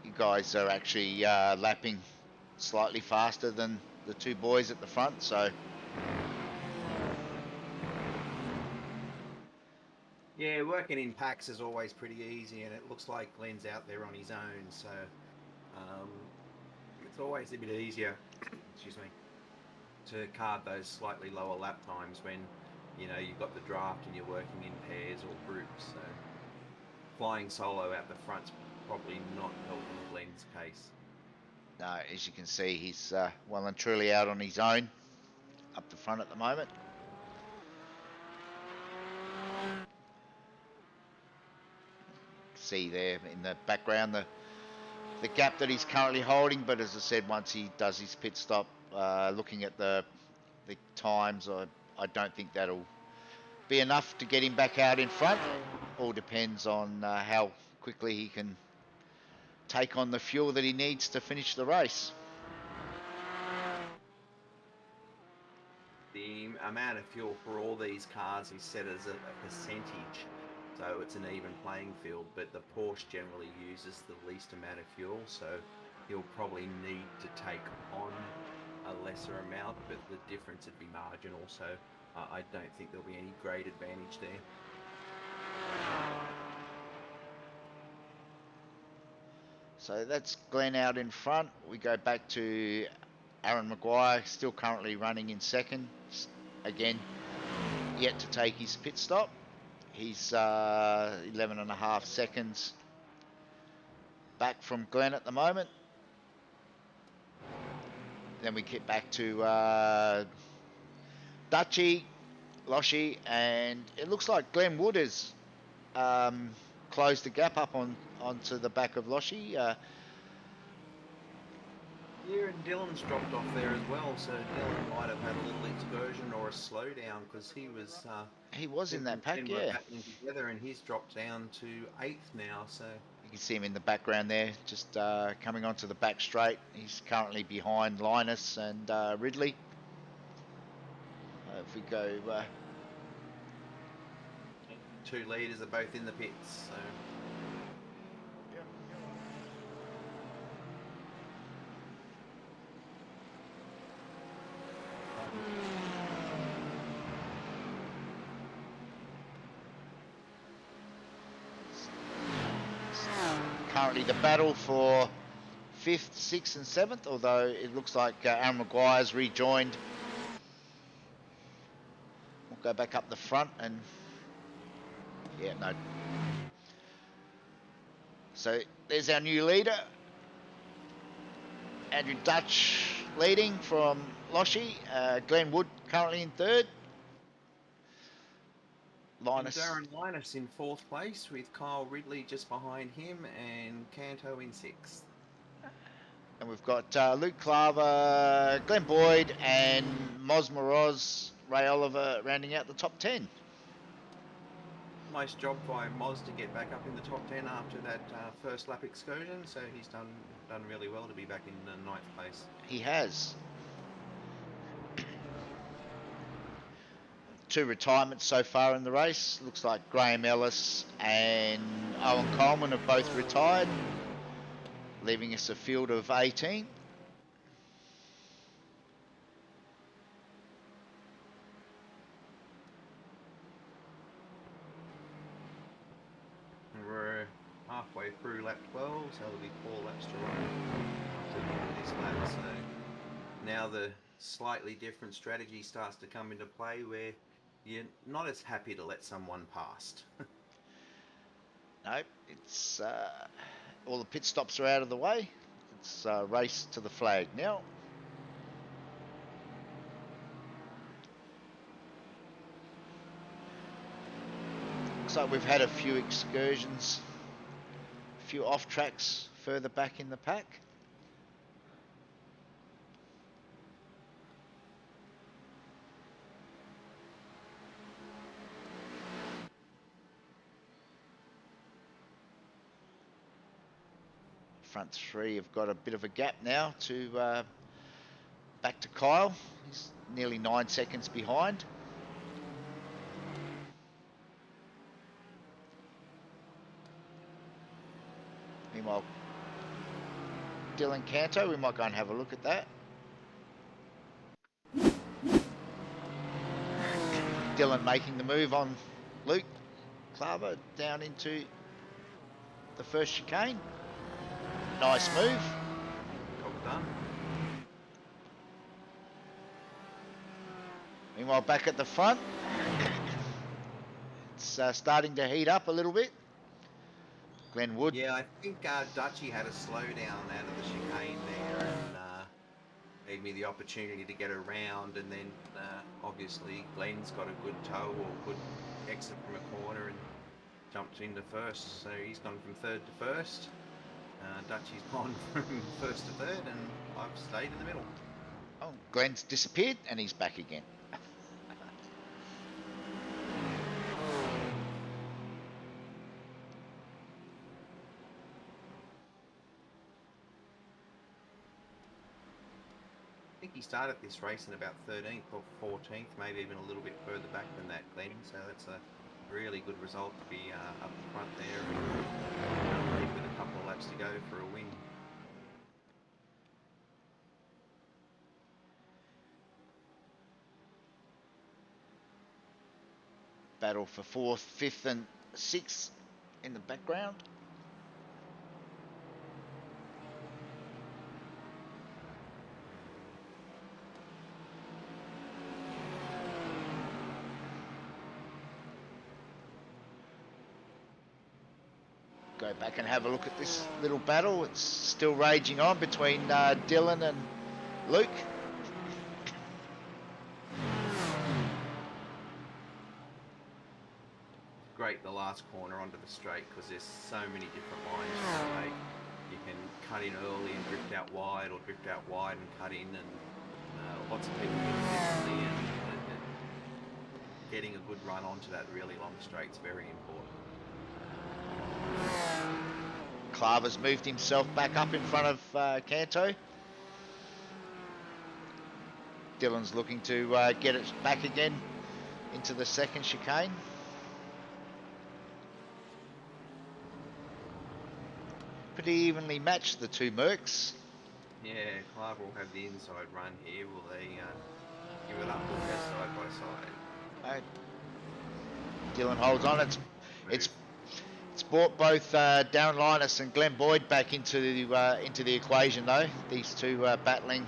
Speaker 1: You guys are actually lapping slightly faster than the two boys at the front, so
Speaker 2: Yeah, working in packs is always pretty easy, and it looks like Glenn's out there on his own, so it's always a bit easier, excuse me, to card those slightly lower lap times when, you know, you've got the draft and you're working in pairs or groups, so flying solo out the front's probably not helping Glenn's case.
Speaker 1: no, as you can see, he's well and truly out on his own up the front at the moment. See there in the background the gap that he's currently holding, but as I said, once he does his pit stop, looking at the times, I don't think that'll be enough to get him back out in front. All depends on how quickly he can take on the fuel that he needs to finish the race.
Speaker 2: The amount of fuel for all these cars is set as a percentage, so it's an even playing field, but the Porsche generally uses the least amount of fuel, so he'll probably need to take on a lesser amount, but the difference would be marginal, so I don't think there'll be any great advantage there.
Speaker 1: So that's Glenn out in front. We go back to Aaron Maguire, still currently running in second. Again, yet to take his pit stop. He's 11.5 seconds back from Glenn at the moment. Then we get back to Dutchy, Loshy, and it looks like Glenn Wood has closed the gap up onto the back of Loshy.
Speaker 2: Yeah, and Dylan's dropped off there as well, so Dylan might have had a little excursion or a slowdown, because he was
Speaker 1: in that pack,
Speaker 2: were
Speaker 1: yeah.
Speaker 2: battling together, and he's dropped down to 8th now, so
Speaker 1: You can see him in the background there, just coming onto the back straight. He's currently behind Linus and Ridley. If we go...
Speaker 2: 2 leaders are both in the pits, so
Speaker 1: currently the battle for 5th, 6th and 7th, although it looks like Aaron Maguire's rejoined. We'll go back up the front and yeah, no. So there's our new leader, Andrew Dutch leading from Loshie. Glenn Wood currently in third.
Speaker 2: And
Speaker 1: Linus.
Speaker 2: Darren Linus in 4th place with Kyle Ridley just behind him and Canto in 6th.
Speaker 1: And we've got Luke Claver, Glenn Boyd, and Moz Moroz, Ray Oliver rounding out the top 10.
Speaker 2: Nice job by Moz to get back up in the top 10 after that first lap excursion, so he's done really well to be back in 9th place.
Speaker 1: He has. 2 retirements so far in the race. Looks like Graham Ellis and Owen Coleman have both retired, leaving us a field of 18.
Speaker 2: And we're halfway through lap 12, so there'll be 4 laps to run after the end of this lap. So now the slightly different strategy starts to come into play where you're not as happy to let someone past.
Speaker 1: No, it's all the pit stops are out of the way. It's race to the flag now. Looks like we've had a few excursions, a few off tracks further back in the pack. Front 3 have got a bit of a gap now to back to Kyle. He's nearly 9 seconds behind. Meanwhile, Dylan Canto, we might go and have a look at that. Dylan making the move on Luke Claver down into the first chicane. Nice move.
Speaker 2: Job done.
Speaker 1: Meanwhile, back at the front, it's starting to heat up a little bit. Glenn Wood.
Speaker 2: Yeah, I think Dutchy had a slowdown out of the chicane there and gave me the opportunity to get around, and then obviously Glenn's got a good toe or good exit from a corner and jumped into first, so he's gone from 3rd to 1st. Dutchy's gone from 1st to 3rd, and I've stayed in the middle.
Speaker 1: Oh, Glenn's disappeared and he's back again.
Speaker 2: I think he started this race in about 13th or 14th, maybe even a little bit further back than that, Glenn. So that's a really good result to be up front there and leave with a couple of laps to go for a win.
Speaker 1: Battle for 4th, 5th and 6th in the background. Go back and have a look at this little battle. It's still raging on between Dylan and Luke.
Speaker 2: Great the last corner onto the straight because there's so many different lines you can take. You can cut in early and drift out wide, or drift out wide and cut in, and lots of people do it differently, and getting a good run onto that really long straight is very important.
Speaker 1: Claver's moved himself back up in front of Canto. Dylan's looking to get it back again into the second chicane. Pretty evenly matched, the two Mercs.
Speaker 2: Yeah, Clive will have the inside run here. Will they give it up or go side by side?
Speaker 1: Dylan holds on. It's brought both Darren Linus and Glenn Boyd back into the equation though. These two battling.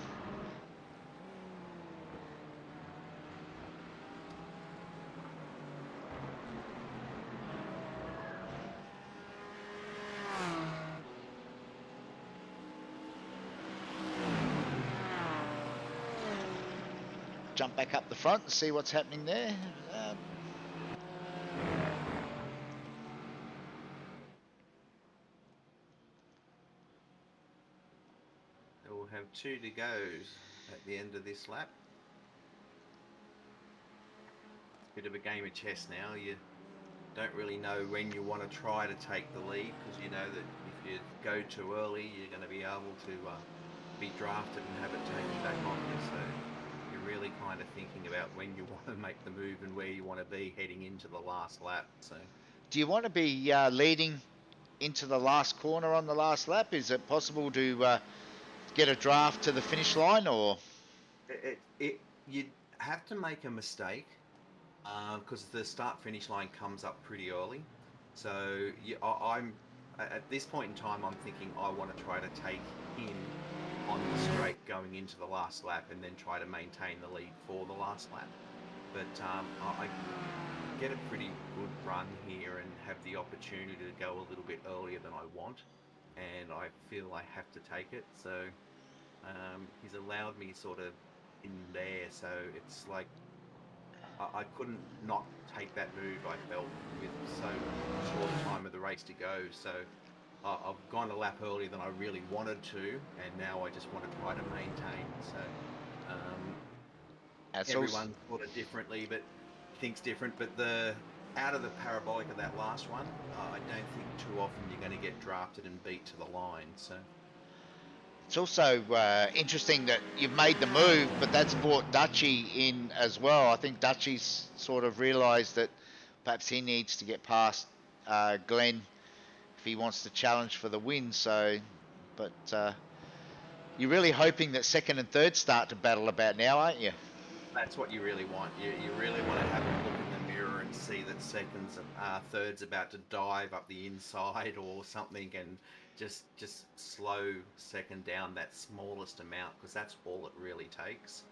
Speaker 1: jump back up the front and see what's happening there.
Speaker 2: So we'll have 2 to go at the end of this lap. Bit of a game of chess now. You don't really know when you want to try to take the lead, because you know that if you go too early, you're going to be able to be drafted and have it taken back on you. So you're really kind of thinking about when you want to make the move and where you want to be heading into the last lap. So,
Speaker 1: do you want to be leading into the last corner on the last lap? Is it possible to get a draft to the finish line, or
Speaker 2: you'd have to make a mistake because the start finish line comes up pretty early. So I'm at this point in time, I'm thinking I want to try to take him on the straight going into the last lap and then try to maintain the lead for the last lap. But I get a pretty good run here and have the opportunity to go a little bit earlier than I want, and I feel I have to take it. So he's allowed me sort of in there, so it's like I couldn't not take that move, I felt, with so short a time of the race to go. So I've gone a lap earlier than I really wanted to, and now I just want to try to maintain. So everyone sort of differently, but thinks different. But out of the parabolic of that last one, I don't think too often you're going to get drafted and beat to the line. So
Speaker 1: it's also interesting that you've made the move, but that's brought Dutchy in as well. I think Dutchy's sort of realised that perhaps he needs to get past Glenn if he wants to challenge for the win. So, but you're really hoping that second and third start to battle about now, aren't you?
Speaker 2: That's what you really want. You really want to have a look in the mirror and see that third's about to dive up the inside or something, and just slow second down that smallest amount, because that's all it really takes.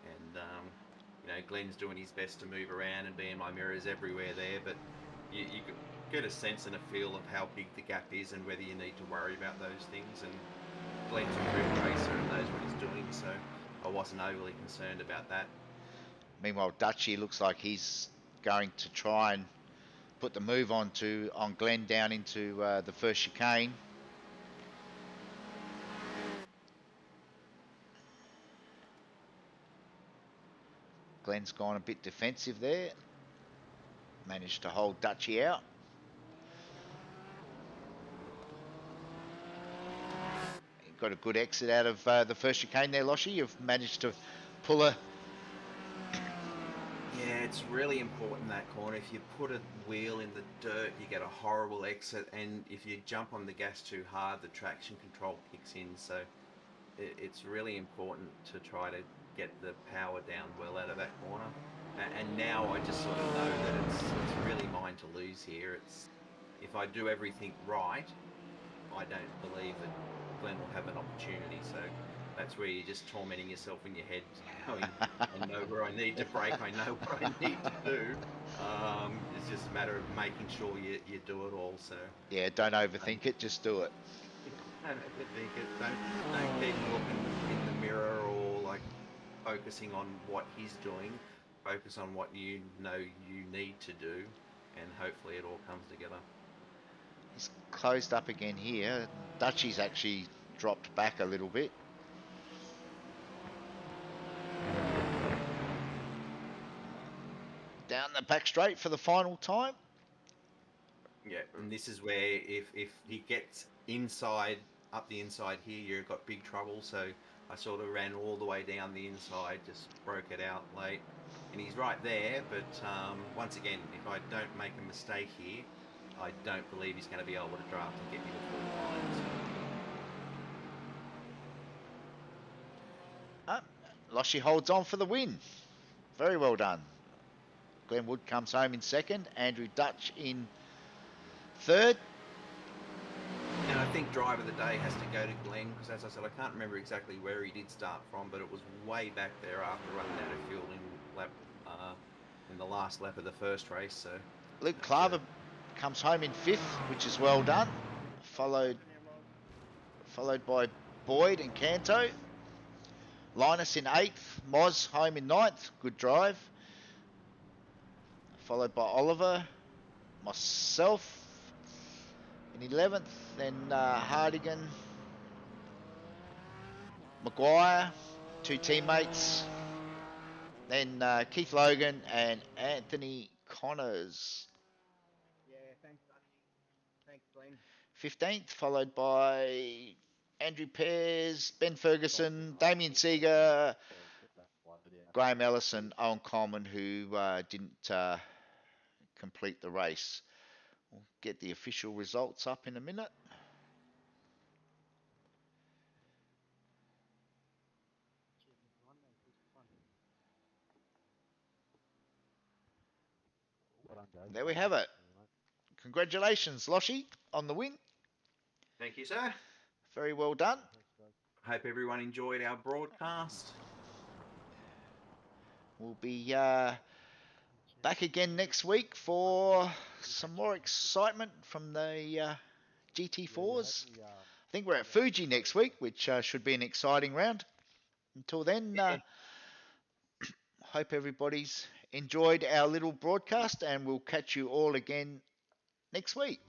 Speaker 2: And Glenn's doing his best to move around and be in my mirrors everywhere there, but you get a sense and a feel of how big the gap is and whether you need to worry about those things. And Glenn's a good racer and knows what he's doing, so I wasn't overly concerned about that.
Speaker 1: Meanwhile, Dutchy looks like he's going to try and put the move on Glenn down into the first chicane. Glenn's gone a bit defensive there. Managed to hold Dutchy out. Got a good exit out of the first chicane there, Loshy. You've managed to pull a...
Speaker 2: Yeah, it's really important, that corner. If you put a wheel in the dirt, you get a horrible exit, and if you jump on the gas too hard, the traction control kicks in. So it's really important to try to get the power down well out of that corner. And now I just sort of know that it's really mine to lose here. If I do everything right, I don't believe that Glenn will have an opportunity. So that's where you're just tormenting yourself in your head, going, I know where I need to brake, I know what I need to do. It's just a matter of making sure you do it all. So
Speaker 1: yeah, don't overthink it, just do it.
Speaker 2: Don't overthink it. Don't keep looking in the mirror or like focusing on what he's doing. Focus on what you know you need to do, and hopefully it all comes together.
Speaker 1: He's closed up again here. Dutchy's actually dropped back a little bit. Down the back straight for the final time.
Speaker 2: Yeah, and this is where if he gets up the inside here, you've got big trouble. So I sort of ran all the way down the inside, just broke it out late. And he's right there, but once again, if I don't make a mistake here, I don't believe he's going to be able to draft and get me to full lines.
Speaker 1: Loshy holds on for the win. Very well done. Glenn Wood comes home in second. Andrew Dutch in third.
Speaker 2: And I think driver of the day has to go to Glenn, because as I said, I can't remember exactly where he did start from, but it was way back there after running out of fuel in the last lap of the first race. So
Speaker 1: Luke Claver comes home in fifth, which is well done. Followed by Boyd and Canto. Linus in 8th. Moz home in 9th. Good drive. Followed by Oliver. Myself in 11th. Then Hardigan. Maguire. 2 teammates. Then Keith Logan and Anthony Connors.
Speaker 2: Yeah, thanks, Sonny. Thanks, Glenn.
Speaker 1: 15th, followed by Andrew Pears, Ben Ferguson, Damien Seeger, Graham Ellison, Owen Coleman, who didn't complete the race. We'll get the official results up in a minute.
Speaker 3: Well done, guys.
Speaker 1: There we have it. Congratulations, Loshy, on the win.
Speaker 2: Thank you, sir.
Speaker 1: Very well done.
Speaker 3: Thanks, guys.
Speaker 2: Hope everyone enjoyed our broadcast.
Speaker 1: We'll be back again next week for some more excitement from the GT4s. I think we're at Fuji next week, which should be an exciting round. Until then,
Speaker 2: Yeah.
Speaker 1: hope everybody's enjoyed our little broadcast, and we'll catch you all again next week.